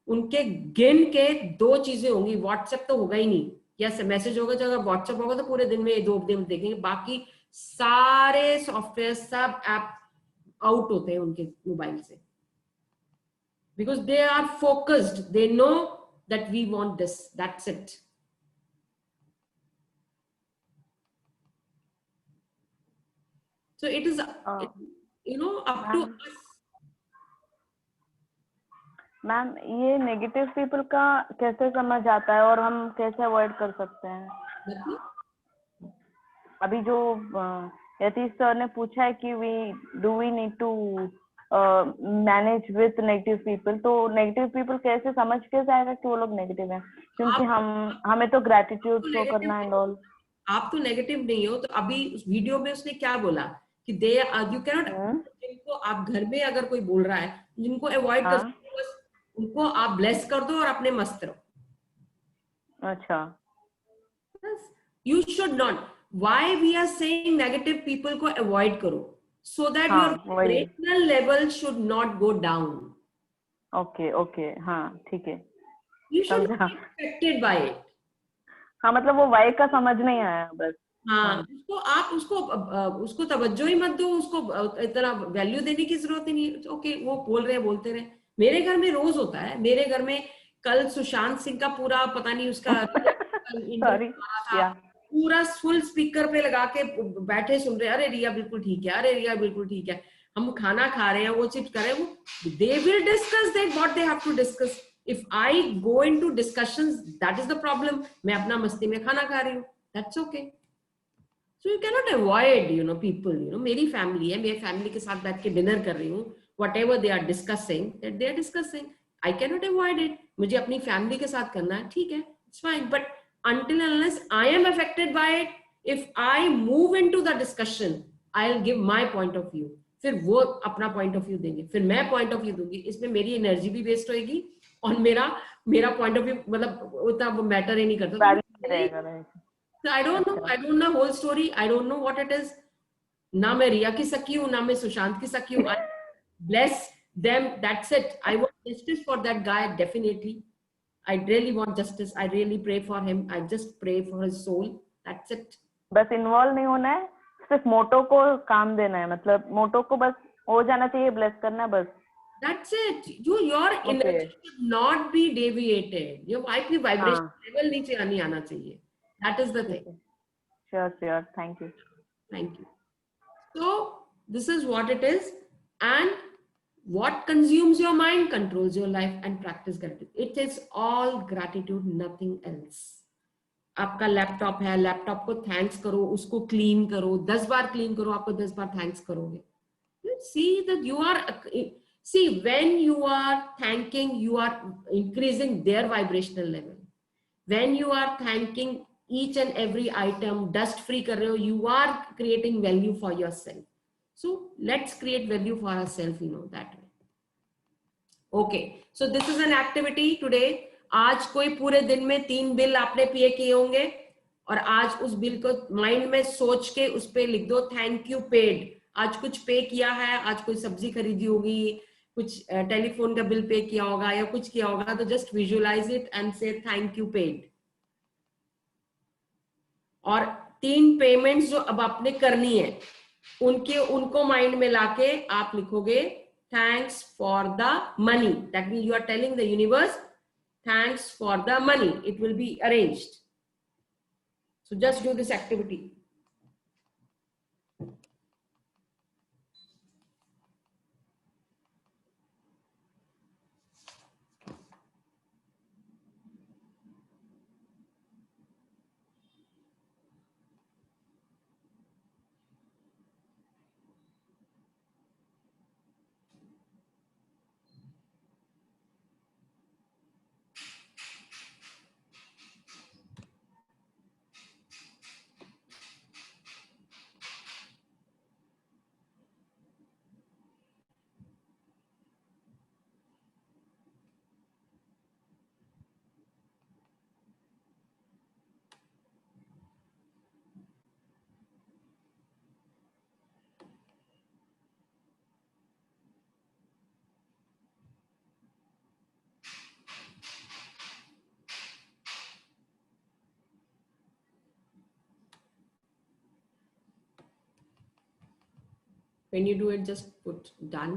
उनके गिन के 2 चीजें होंगी, व्हाट्सएप तो होगा ही नहीं, या मैसेज होगा, अगर व्हाट्सएप होगा तो पूरे दिन में 2 दिन देखेंगे, बाकी सारे सॉफ्टवेयर सब ऐप आउट होते हैं उनके मोबाइल से, because they are focused, they know that we want this, that's it. So it is, you know, up to us. Ma'am, ये नेगेटिव पीपल का कैसे समझ आता है और हम कैसे अवॉइड कर सकते हैं? अभी जो यतीश सर ने पूछा है कि we need to manage with negative people, तो नेगेटिव पीपल कैसे समझ कैसे आएगा कि वो लोग नेगेटिव हैं? क्योंकि हमें तो ग्रेटिट्यूड शो करना है एंड ऑल। आप तो नेगेटिव नहीं हो, तो अभी उस वीडियो में उसने क्या बोला कि दे यू कैन नॉट, जिनको आप घर में अगर कोई बोल रहा है, जिनको अवॉइड कर सकते हो, उनको आप ब्लेस कर दो और अपने मस्त रहो। अच्छा, you should not, why we are saying negative people को अवॉइड करो, so that your vibrational level should not go down. Okay okay, हाँ ठीक है, you should be affected by it. हाँ, मतलब वो वाई का समझ नहीं आया बस। हाँ, उसको आप उसको तवज्जो ही मत दो, उसको इतना वैल्यू देने की जरूरत ही नहीं। ओके, वो बोल रहे हैं, बोलते रहे। मेरे घर में रोज होता है, मेरे घर में कल सुशांत सिंह का पूरा पता नहीं उसका सॉरी या पूरा फुल स्पीकर पे लगा के बैठे सुन रहे, अरे रिया बिल्कुल ठीक है, अरे रिया बिल्कुल ठीक है, हम खाना खा रहे हैं, वो चिप्स कर रहे हैं, वो they will discuss that what they have to discuss. If I go into discussions, that is the problem. मैं अपना मस्ती में खाना खा रही हूँ, that's okay. So you cannot avoid people. मेरी फैमिली है, मेरी फैमिली के साथ बैठ के डिनर कर रही हूँ, whatever they are discussing, that they are discussing, I cannot avoid it. मुझे अपनी फैमिली के साथ करना है, ठीक है, it's fine. But until and unless I am affected by it, if I move into the discussion, I'll give my point of view. फिर वो अपना point of view देंगे, फिर मैं point of view दूंगी, इसमें मेरी एनर्जी भी वेस्ट होएगी और मेरा point of view मतलब उतना मैटर ही नहीं करता. So I don't know whole story. I don't know what it is. ना मैं रिया की सखी हूँ, ना मैं सुशांत की सखी हूँ. Bless them, that's it. I want justice for that guy, definitely. I really want justice. I really pray for him. I just pray for his soul. That's it. बस इन्वॉल्व नहीं होना है, सिर्फ मोटो को काम देना है, मतलब मोटो को बस हो जाना चाहिए, ब्लेस करना है बस. That's it. Your energy should not be deviated. Your vibration level नीचे नहीं आना चाहिए. That is the thing. Sure. Thank you. Thank you. So this is what it is, and what consumes your mind controls your life. And practice gratitude. It is all gratitude, nothing else. आपका laptop है, laptop को thanks करो, उसको clean करो, 10 बार clean करो, आपको 10 बार thanks करोगे. See that you are, see, when you are thanking, you are increasing their vibrational level. When you are thanking each and every item, dust free कर रहे हो, you are creating value for yourself. So let's create value for ourselves, that way. Okay, so this is an activity today. आज कोई पूरे दिन में 3 bill आपने पे किए होंगे, और आज उस बिल को माइंड में सोच के उस पे लिख दो थैंक यू पेड. आज कुछ पे किया है, आज कोई सब्जी खरीदी होगी, कुछ टेलीफोन का बिल पे किया होगा या कुछ किया होगा, तो जस्ट विजुअलाइज इट एंड से थैंक यू पेड. और 3 पेमेंट्स जो अब आपने करनी है उनको माइंड में लाके आप लिखोगे thanks for the money. That means you are telling the universe thanks for the money. It will be arranged. So just do this activity. When you do it, just put done.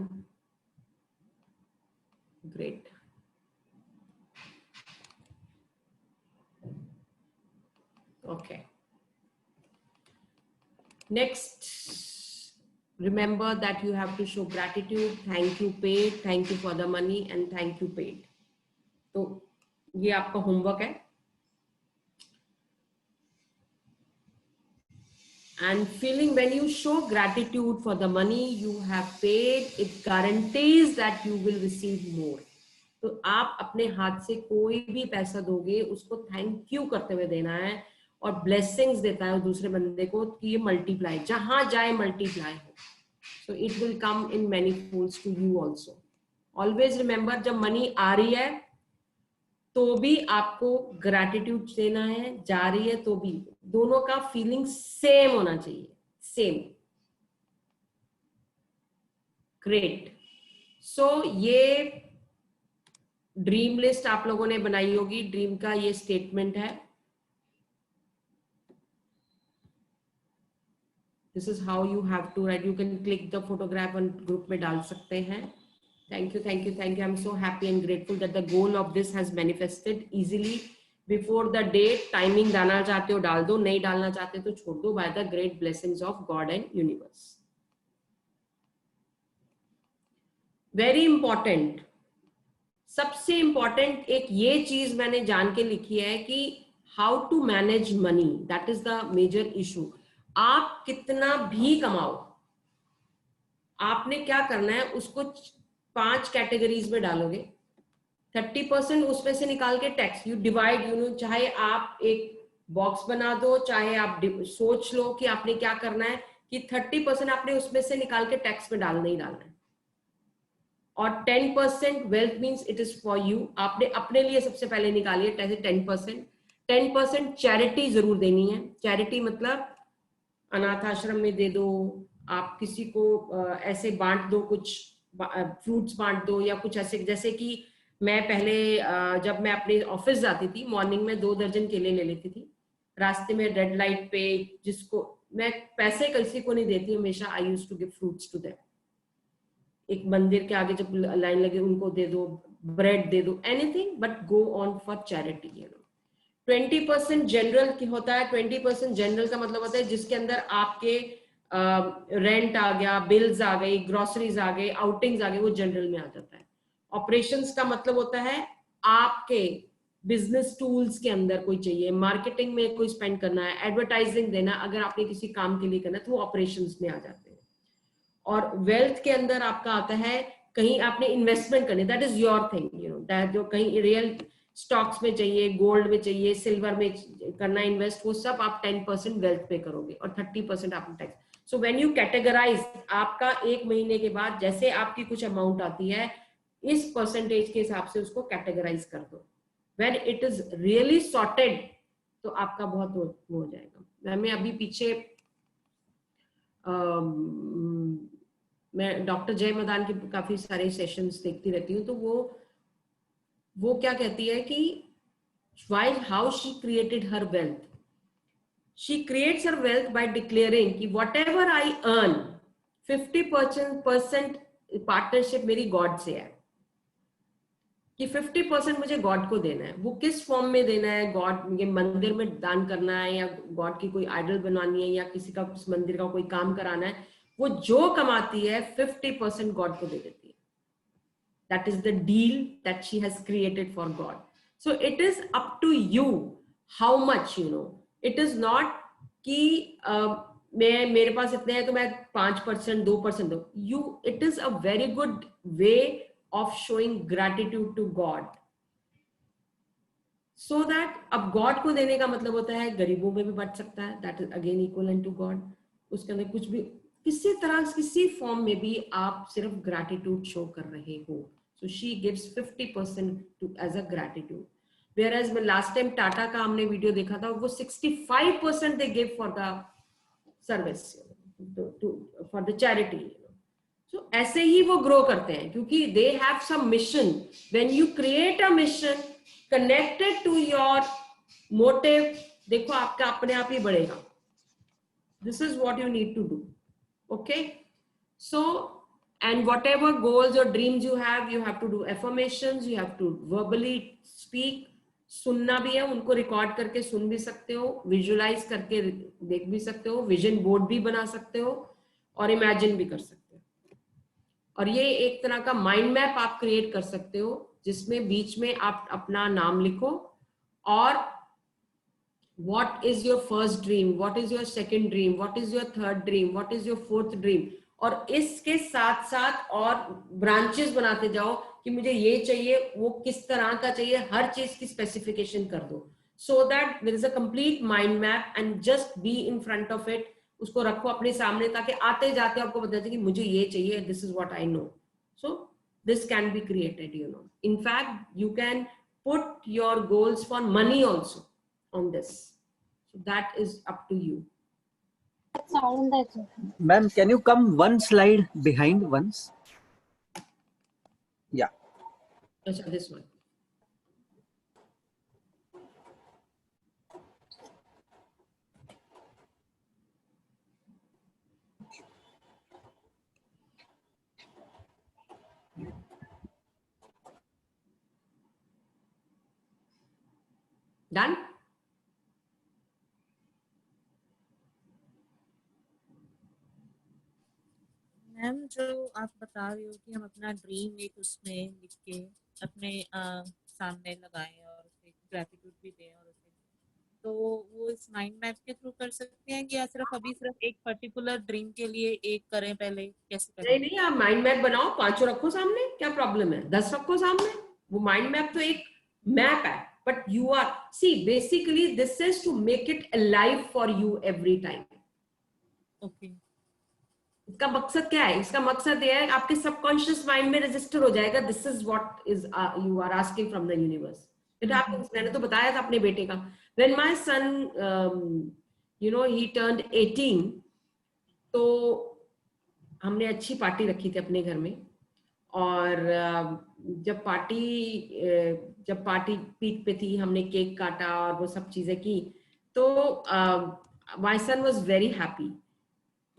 Great. Okay. Next, remember that you have to show gratitude. Thank you paid, thank you for the money, and thank you paid. तो ये आपका homework है. And feeling, when you show gratitude for the money you have paid, it guarantees that you will receive more. तो आप अपने हाथ से कोई भी पैसा दोगे उसको थैंक यू करते हुए देना है, और ब्लेसिंग्स देता है दूसरे बंदे को कि ये मल्टीप्लाई, जहां जाए मल्टीप्लाई हो. So it will come in many folds to you also. Always remember, जब मनी आ रही है तो भी आपको ग्रैटिट्यूड देना है, जा रही है तो भी, दोनों का फीलिंग सेम होना चाहिए, सेम. ग्रेट. सो ये ड्रीम लिस्ट आप लोगों ने बनाई होगी. ड्रीम का ये स्टेटमेंट है. This is how you have to write. You can click the photograph और ग्रुप में डाल सकते हैं. Thank you, thank you, thank you. I'm so happy and grateful that the goal of this has manifested easily before the date. Timing डालना चाहते हो डाल दो, नहीं डालना चाहते तो छोड़ दो, by the great blessings of God and universe. Very important. सबसे important एक ये चीज मैंने जान के लिखी है कि how to manage money. That is the major issue. आप कितना भी कमाओ, आपने क्या करना है, उसको 5 कैटेगरीज में डालोगे. 30% उसमें से निकाल के tax you divide, you know, चाहे आप एक बॉक्स बना दो, चाहे आप सोच लो कि आपने क्या करना है कि 30% आपने उसमें से निकाल के टैक्स में डालना ही डालना है. और 10% wealth means it is for you, आपने अपने लिए सबसे पहले निकालिए 10% चैरिटी जरूर देनी है. चैरिटी मतलब अनाथ आश्रम में दे दो, आप किसी को ऐसे बांट दो, कुछ फ्रूट्स बांट दो या कुछ ऐसे. जैसे कि मैं पहले जब मैं अपने ऑफिस जाती थी, मॉर्निंग में 2 दर्जन केले ले लेती थी, रास्ते में रेड लाइट पे, जिसको मैं पैसे किसी को नहीं देती हमेशा, I use to give fruits to them. एक मंदिर के आगे जब लाइन लगे उनको दे दो, ब्रेड दे दो, anything but go on for charity, you know. 20% general की होता है. 20% जनरल का मतलब होता है जिसके अंदर आपके रेंट आ गया, बिल्स आ गई, ग्रोसरीज आ गई, आउटिंग्स आ गई, वो जनरल में आ जाता है. ऑपरेशंस का मतलब होता है आपके बिजनेस टूल्स के अंदर कोई चाहिए, मार्केटिंग में कोई स्पेंड करना है, एडवर्टाइजिंग देना, अगर आपने किसी काम के लिए करना है तो वो ऑपरेशंस में आ जाते हैं. और वेल्थ के अंदर आपका आता है कहीं आपने इन्वेस्टमेंट करनी, that is your thing, you know, that जो कहीं रियल स्टॉक्स में चाहिए, गोल्ड में चाहिए, सिल्वर में करना इन्वेस्ट, वो सब आप 10% वेल्थ पे करोगे और 30% आप tax. So when you categorize, आपका 1 महीने के बाद जैसे आपकी कुछ अमाउंट आती है, इस परसेंटेज के हिसाब से उसको कैटेगराइज कर दो. When it is really sorted तो आपका बहुत हो जाएगा. मैं अभी पीछे मैं डॉक्टर जय मदान के काफी सारे सेशंस देखती रहती हूँ, तो वो क्या कहती है कि how she created her wealth. She creates her wealth by declaring कि whatever I earn 50% partnership मेरी गॉड से है, कि 50% मुझे गॉड को देना है. वो किस फॉर्म में देना है, गॉड, ये मंदिर में दान करना है या गॉड की कोई आइडल बनवानी है या किसी का उस मंदिर का कोई काम कराना है, वो जो कमाती है 50% गॉड को दे देती है. That is the deal that she has created for God. So it is up to you how much, you know. It is not कि मेरे पास इतने हैं तो मैं 5% 2% दो. It is a very good way of showing gratitude to God. So that अब God को देने का मतलब होता है गरीबों में भी बट सकता है, that is again equivalent to God. उसके अंदर कुछ भी किसी तरह किसी फॉर्म में भी आप सिर्फ ग्रैटिट्यूड शो कर रहे हो. So she gives 50% to as a gratitude. Whereas last time Tata का हमने वीडियो देखा था, वो 65% they give for the service, for the charity. So ऐसे ही वो grow करते हैं क्योंकि they have some mission. When you create a mission connected to your motive, देखो आपका अपने आप ही बढ़ेगा. This is what you need to do. Okay, so and whatever goals or dreams you have to do affirmations, you have to verbally speak. सुनना भी है, उनको record करके सुन भी सकते हो, विजुअलाइज करके देख भी सकते हो, विजन बोर्ड भी बना सकते हो और इमेजिन भी कर सकते हो. और ये एक तरह का माइंड मैप आप क्रिएट कर सकते हो जिसमें बीच में आप अपना नाम लिखो और what is your first dream, what is your second dream, what is your third dream, what is your fourth dream, और इसके साथ साथ और ब्रांचेस बनाते जाओ कि मुझे ये चाहिए, वो किस तरह का चाहिए, हर चीज की स्पेसिफिकेशन कर दो. so that there is a complete mind map and just be in front of it. उसको रखो अपने सामने ताकि आते जाते आपको पता चले कि मुझे ये चाहिए, this is what I know. So this can be created, you know. In fact, you can put your goals for money also on this. So that is up to you. Ma'am, can you come one slide behind once? Yeah. Achha, this one. Done? Ma'am जो आप बता रही हो कि हम अपना dream एक उसमें लिख के अपने सामने लगाएं और उसे ग्रेटिट्यूड भी दें और उसे, तो वो इस माइंड मैप के थ्रू कर सकते हैं कि या सिर्फ एक पर्टिकुलर ड्रीम के लिए एक करें पहले, कैसे करें? नहीं नहीं, आप माइंड मैप बनाओ, 5 रखो सामने, क्या प्रॉब्लम है? 10 रखो सामने। वो माइंड मैप तो एक मैप है, but you are see basically this is to make it alive for you every time. Okay, इसका मकसद क्या है? इसका मकसद ये है आपके सबकॉन्शियस माइंड में रजिस्टर हो जाएगा, this is what is you are asking from the universe. It happens. मैंने तो बताया था अपने बेटे का, when my son you know he turned 18, तो हमने अच्छी पार्टी रखी थी अपने घर में, और जब पार्टी पीक पे थी, हमने केक काटा और वो सब चीजें की, तो my son was very happy.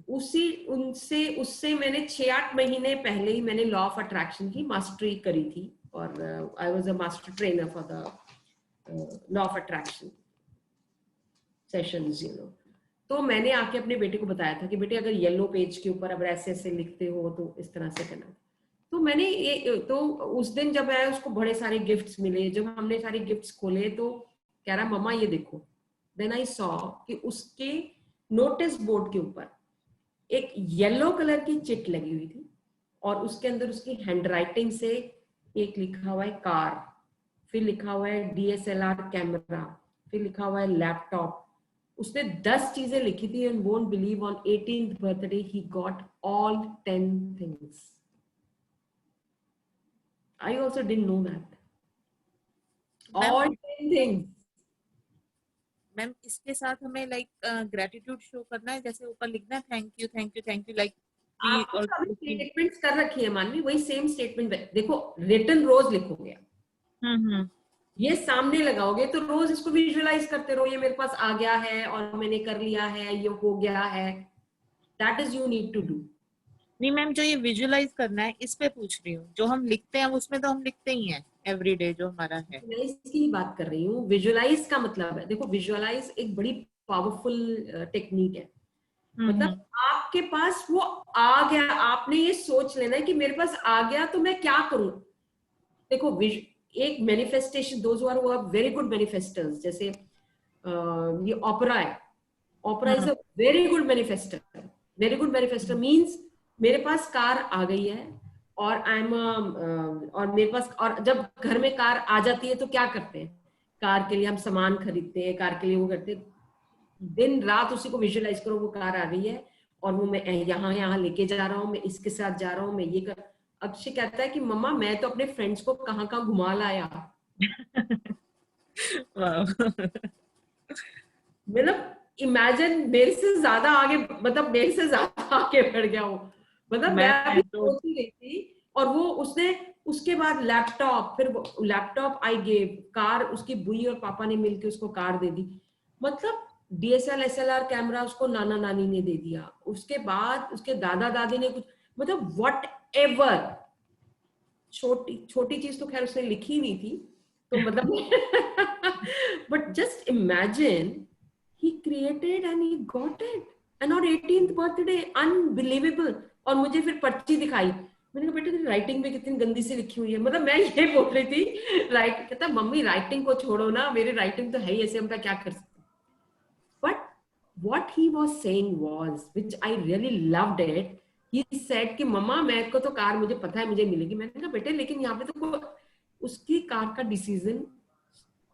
उससे मैंने 6-8 महीने पहले ही मैंने लॉ ऑफ अट्रैक्शन की मास्टरी करी थी, और I was a master trainer for the law of attraction sessions, you know. तो मैंने आके अपने बेटे को बताया था कि बेटे अगर येलो पेज के ऊपर अगर ऐसे ऐसे लिखते हो तो इस तरह से करना। तो मैंने ये तो उस दिन जब है उसको बड़े सारे गिफ्ट्स मिले, जब हमने सारे गिफ्ट्स खोले तो कह रहा मम्मा ये देखो। देन आई सॉ कि उसके नोटिस बोर्ड के ऊपर एक येलो कलर की चिट लगी हुई थी, और उसके अंदर उसकी हैंडराइटिंग से एक लिखा हुआ है कार, फिर लिखा हुआ है DSLR कैमरा, फिर लिखा हुआ है लैपटॉप। उसने 10 चीजें लिखी थी, and won't believe on 18th birthday he got all 10 things. I also didn't know that. All 10 things. Ma'am इसके साथ हमें लाइक ग्रेटिट्यूड शो करना है, जैसे ऊपर लिखना है thank you thank you thank you, like आपने कभी स्टेटमेंट्स कर रखी है मानवी, वही सेम स्टेटमेंट देखो, रिटन रोज लिखोगे, ये सामने लगाओगे तो रोज इसको विजुअलाइज करते रहो, ये मेरे पास आ गया है और मैंने कर लिया है, ये हो गया है। That is you need to do. नहीं मैम, जो ये विजुअलाइज करना है इस पे पूछ रही हूँ, जो हम लिखते हैं उसमें तो हम लिखते ही हैं एवरीडे जो हमारा है। विजुअलाइज की बात कर रही हूँ। विजुअलाइज का मतलब है, देखो विजुअलाइज एक बड़ी पावरफुल टेक्निक है। मतलब आपके पास वो आ गया, आपने ये सोच लेना है कि मेरे पास आ गया तो मैं क्या करूं। देखो एक manifestation, those who are very good manifesters, जैसे ये ओपरा है, Oprah is a very good manifester. Very good manifester means मेरे पास कार आ गई है और आई एम और मेरे पास, और जब घर में कार आ जाती है तो क्या करते हैं, कार के लिए हम सामान खरीदते हैं, कार के लिए वो करते हैं, दिन रात उसी को विजुअलाइज करो, वो कार आ गई है और वो मैं यहाँ लेके जा रहा हूँ, मैं इसके साथ जा रहा हूँ, मैं ये कर। अक्षय कहता है कि मम्मा मैं तो अपने फ्रेंड्स को कहाँ कहाँ घुमा लाया। मतलब इमेजिन, मेरे से ज्यादा आगे, मतलब मेरे से ज्यादा आगे बढ़ गया वो। मतलब मैं अभी सोच ही रही थी, और वो उसने उसके बाद लैपटॉप, फिर लैपटॉप आई गेव, कार उसकी बुई और पापा ने मिलकर उसको कार दे दी। मतलब DSLR कैमरा उसको नाना नानी ने दे दिया, उसके बाद उसके दादा दादी ने कुछ, मतलब व्हाट एवर। छोटी चीज तो खैर उसने लिखी नहीं थी, तो मतलब but just imagine he created and he got it, and on 18th birthday, unbelievable। और मुझे फिर पर्ची दिखाई, मैंने कहा बेटे तेरी राइटिंग में कितनी गंदी सी लिखी हुई है। मतलब मैं ये बोल रही थी, कहता मम्मी राइटिंग को छोड़ो ना, मेरी राइटिंग तो है ही ऐसे, हम क्या कर सकते। But what he was saying was, which I really loved it, he said कि मम्मा मैं को तो कार मुझे पता है मुझे मिलेगी। मैंने कहा बेटे लेकिन यहाँ पे तो उसकी कार का डिसीजन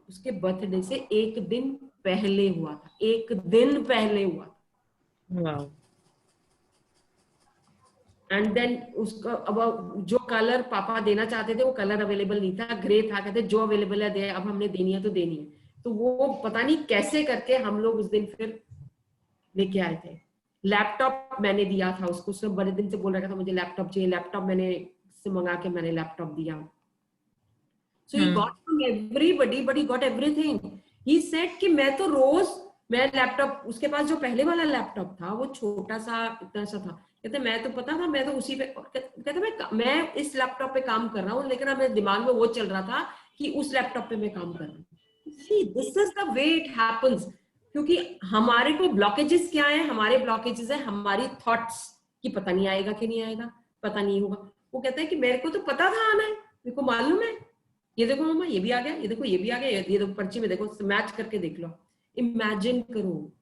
उसके बर्थडे से एक दिन पहले हुआ था, एक दिन पहले हुआ था। एंड देन उसका अब जो कलर पापा देना चाहते थे वो कलर अवेलेबल नहीं था, ग्रे था, कहते जो अवेलेबल है दे, अब हमने देनी है तो देनी है। तो वो पता नहीं कैसे करके हम लोग उस दिन फिर लेके आए थे। लैपटॉप मैंने दिया था उसको, उसने बड़े दिन से बोल रहा था मुझे लैपटॉप चाहिए, लैपटॉप मैंने से मंगा के मैंने लैपटॉप दिया। So he got from everybody, but he got everything. He said कि मैं तो रोज, मैं लैपटॉप, उसके पास जो पहले वाला लैपटॉप था वो छोटा सा इतना सा था, कहते मैं तो पता था, मैं तो उसी पे, कहते मैं इस लैपटॉप पे काम कर रहा हूँ, लेकिन अब मेरे दिमाग में वो चल रहा था कि उस लैपटॉप पे मैं काम कर रहा हूँ। See, this is the way it happens. क्योंकि हमारे को ब्लॉकेजेस क्या है? हमारे ब्लॉकेजेस है हमारी थॉट्स कि पता नहीं आएगा कि नहीं आएगा, पता नहीं होगा. वो कहता है कि मेरे को तो पता था आना है, मेरे को मालूम है. ये देखो मम्मा, ये भी आ गया, ये देखो ये भी आ गया, ये देखो पर्ची में देखो, मैच करके देख लो, इमेजिन करो.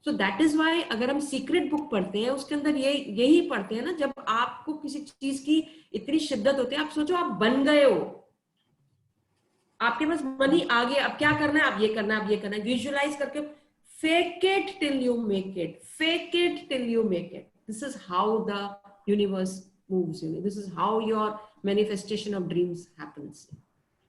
सो दैट इज वाई अगर हम सीक्रेट बुक पढ़ते हैं उसके अंदर यही पढ़ते हैं ना, जब आपको किसी चीज की इतनी शिद्दत होती है, आप सोचो आप बन गए हो, आपके पास मनी आ गया, अब क्या करना है, आप ये करना है, आप ये करना है, विजुअलाइज करके fake it till you make it, fake it till you make it. This is how the universe moves, this is how your manifestation of dreams happens.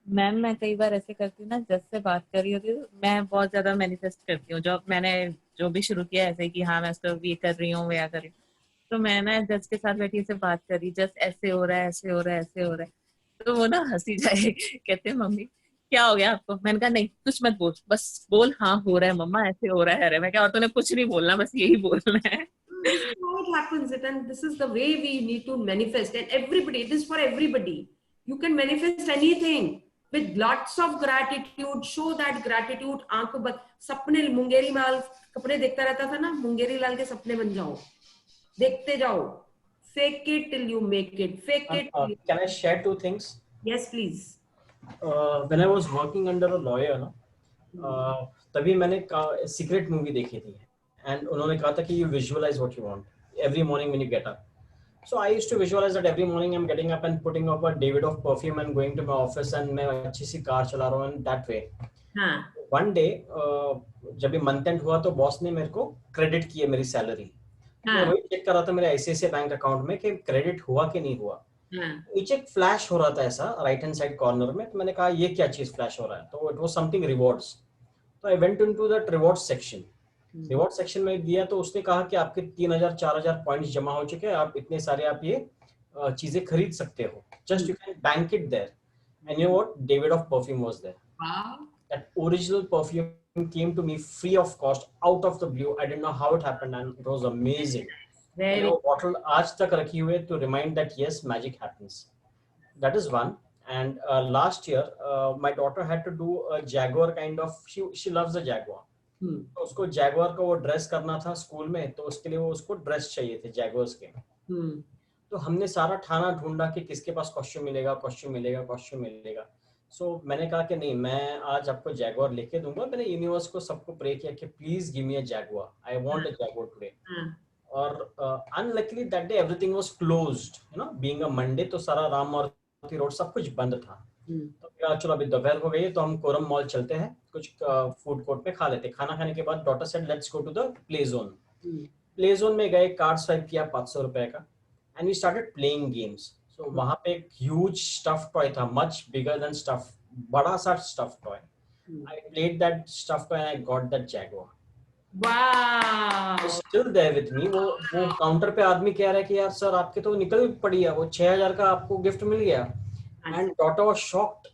Ma'am मैं कई बार ऐसे करती हूँ ना, जज से बात कर रही होती हूँ, मैं बहुत ज्यादा मैनिफेस्ट करती हूँ. जो मैंने जो भी शुरू किया ऐसे कि हाँ मैं इसको ये कर रही हूँ, या कर रही हूँ, तो मैं ना जज के साथ बैठी से बात कर रही, जस्ट ऐसे हो रहा है, ऐसे हो रहा है, ऐसे हो रहा है. तो वो ना हंसी जाए, कहते हैं मम्मी क्या हो गया आपको? मैंने कहा नहीं कुछ मत बोल, बस बोल हाँ हो रहा है मम्मा, ऐसे हो रहा है. अरे मैं क्या, और तूने कुछ नहीं बोलना, बस यही बोलना है. This is how it happens, and this is the way we need to manifest. And everybody, it is for everybody. You can manifest anything with lots of gratitude. Show that gratitude. आंखों बंद, सपने, मुंगेरी लाल कपड़े देखता रहता था ना, मुंगेरी लाल के सपने बन जाओ, देखते जाओ. Fake it till you make it. Fake it. Till you... Can I share two things? Yes, please. When I was working under a lawyer, ना, तभी मैंने सीक्रेट मूवी देखी थी, and उन्होंने कहा था कि you visualize what you want every morning when you get up. So I used to visualize that every morning I'm getting up and putting up a David of perfume and going to my office, and मैं अच्छी सी car चला रहा हूँ, and that way. हाँ. One day जब ये month and हुआ तो बॉस ने मेरे को क्रेडिट किए मेरी सैलरी. मैं वही चेक कर रहा था मेरे ICICI बैंक अकाउंट में कि क्रेडिट हुआ कि नहीं हुआ. नीचे एक फ्लैश हो रहा था ऐसा राइट हैंड साइड कॉर्नर में, तो मैंने कहा ये क्या चीज फ्लैश हो रहा है, तो इट वाज समथिंग रिवॉर्ड्स. तो I went into that reward section. Reward section में दिया तो उसने कहा कि आपके 3000 4000 पॉइंट्स जमा हो चुके हैं, आप इतने सारे आप ये चीजें खरीद सकते हो, just you can bank it there. And you know what, David of perfume was there. That original perfume came to me free of cost out of the blue. I didn't know how it happened, and it was amazing. You know, bottle आज तक रखी हुई to remind that yes, magic happens. That is one. And last year my daughter had to do a Jaguar kind of, she loves the Jaguar. तो उसको Jaguar का वो dress करना था स्कूल में, तो उसके लिए वो उसको ड्रेस चाहिए थे Jaguars के. तो हमने सारा ठाना ढूंढा कि किसके पास कॉस्ट्यूम मिलेगा, कॉस्ट्यूम मिलेगा, कॉस्ट्यूम मिलेगा. सो मैंने कहा कि नहीं, मैं आज आपको जैगुआर लेके दूंगा. मैंने यूनिवर्स को सबको प्रे किया कि please give me a Jaguar, I want a Jaguar today. और unluckily that day everything was closed, you know, being a Monday, तो सारा राम मारुति रोड सब कुछ बंद था. तो यार चलो अभी दोपहर हो गई है तो हम कोरम मॉल चलते हैं, कुछ फूड कोर्ट पे खा लेते. खाना खाने के बाद daughter said let's go to the play zone. Play zone में गए, कार्ड स्वाइप किया 500 रुपए का, and we started playing games. So वहाँ पे एक huge stuffed toy था, much bigger than stuff, बड़ा सा stuffed toy. I played that stuffed toy and I got that Jaguar. Wow! It's still there with me. वो counter पे आदमी कह रहा है कि यार सर आपके तो निकल पड़ी है, वो 6000 का आपको गिफ्ट मिल गया. And daughter was shocked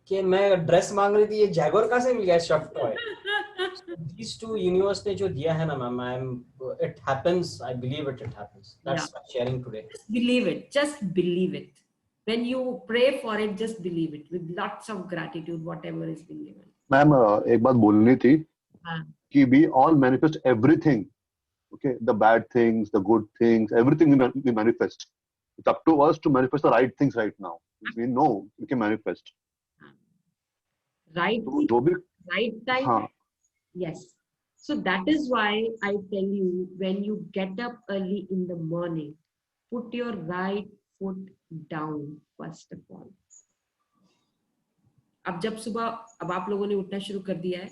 कि मैं ड्रेस मांग रही थी, ये Jaguar कहाँ से मिल गया stuffed toy. So these two universe ने जो दिया है ना ma'am, it happens. I believe it happens. That's my sharing today. Just believe it. Just believe it. When you pray for it, just believe it with lots of gratitude, whatever is being given. Ma'am एक बात बोलनी थी कि we all manifest everything. Okay, the bad things, the good things, everything we manifest. It's up to us to manifest the right things right now. We know we can manifest. Right. जो भी right time. हाँ. Yes. So that is why I tell you, when you get up early in the morning, put your right foot down first of all. अब जब सुबह, अब आप लोगों ने उठना शुरू कर दिया है,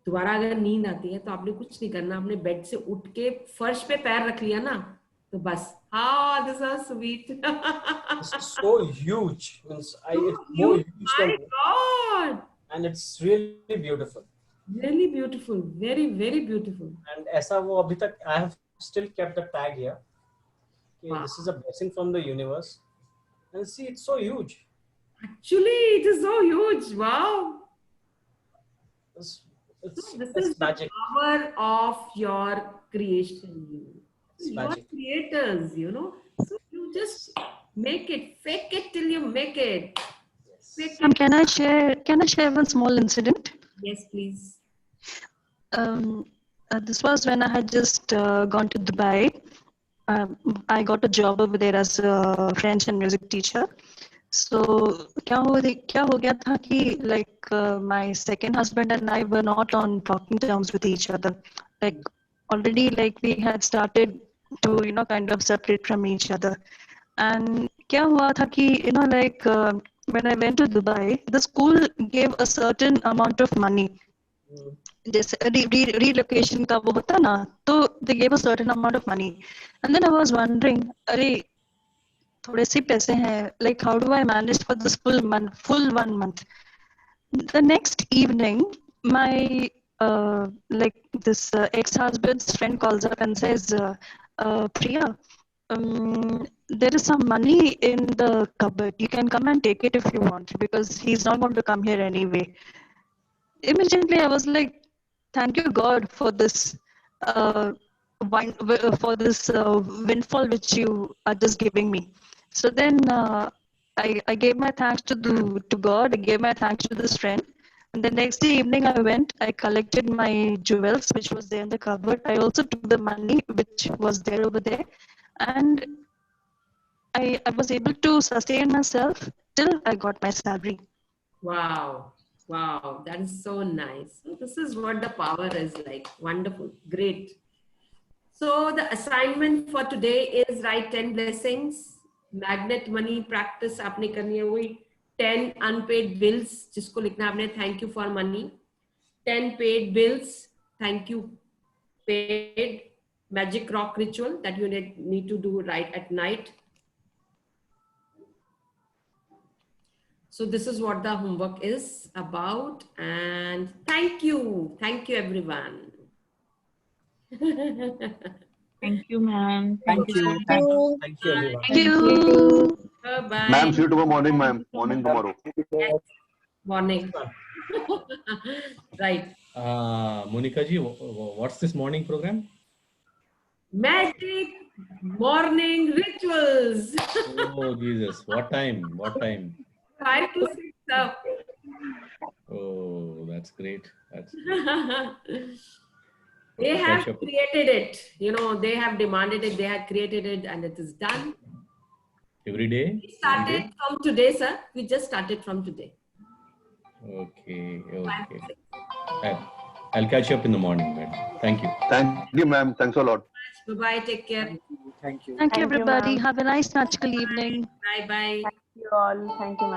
दोबारा अगर नींद आती है तो आपने कुछ नहीं करना, अपने बेड से उठ के फर्श पे पैर रख लिया ना, तो बस हाँ, this is sweet. This is so huge. It's more huge than my God. And it's really beautiful. Really beautiful, very very beautiful. And ऐसा वो अभी तक I have still kept the tag here. Okay, this is a blessing from the universe. And see, it's so huge. Actually, it is so huge. Wow. This is magic. The power of your creation. You are creators, you know. So you just make it, fake it till you make it. Yes. Can I share one small incident? Yes, please. This was when I had just gone to Dubai. I got a job over there as a French and music teacher. So क्या हो गया था कि like my second husband and I were not on talking terms with each other. Like already like we had started to kind of separate from each other. And क्या हुआ था कि like when I went to Dubai, the school gave a certain amount of money. जैसे relocation का वो होता ना, तो they gave a certain amount of money. And then I was wondering, अरे थोड़े से पैसे हैं, like how do I manage for this full 1 month? The next evening, my like this ex-husband's friend calls up and says, Priya, there is some money in the cupboard. You can come and take it if you want, because he's not going to come here anyway. Immediately, I was like, thank you, God, for this windfall which you are just giving me. So then I gave my thanks to God. I gave my thanks to this friend. And the next evening I went, I collected my jewels, which was there in the cupboard. I also took the money, which was there over there. And I was able to sustain myself till I got my salary. Wow. Wow. That is so nice. This is what the power is like. Wonderful. Great. So the assignment for today is write 10 blessings. Magnet money practice आपने करनी है वही 10 unpaid bills जिसको लिखना आपने thank you for money, 10 paid bills thank you paid, magic rock ritual that you need to do right at night. So this is what the homework is about, and thank you everyone. Thank you, ma'am. Thank you. Thank you, everyone. Thank you. Bye. Ma'am, see you tomorrow morning, ma'am. Morning tomorrow. Yes. Morning. Right. Monica ji, what's this morning program? Magic morning rituals. Oh, Jesus. What time? What time? 5 to 6 up. Oh, that's great. That's They have created it. They have demanded it. They have created it, and it is done. every day. We started from today, sir. We just started from today. Okay. I'll catch you up in the morning, madam. Thank you. Thank you, ma'am. Thanks a lot. Bye-bye. Take care. Thank you. Thank you, everybody. ma'am. Have a nice magical evening. Bye-bye. Thank you all. Thank you, ma'am.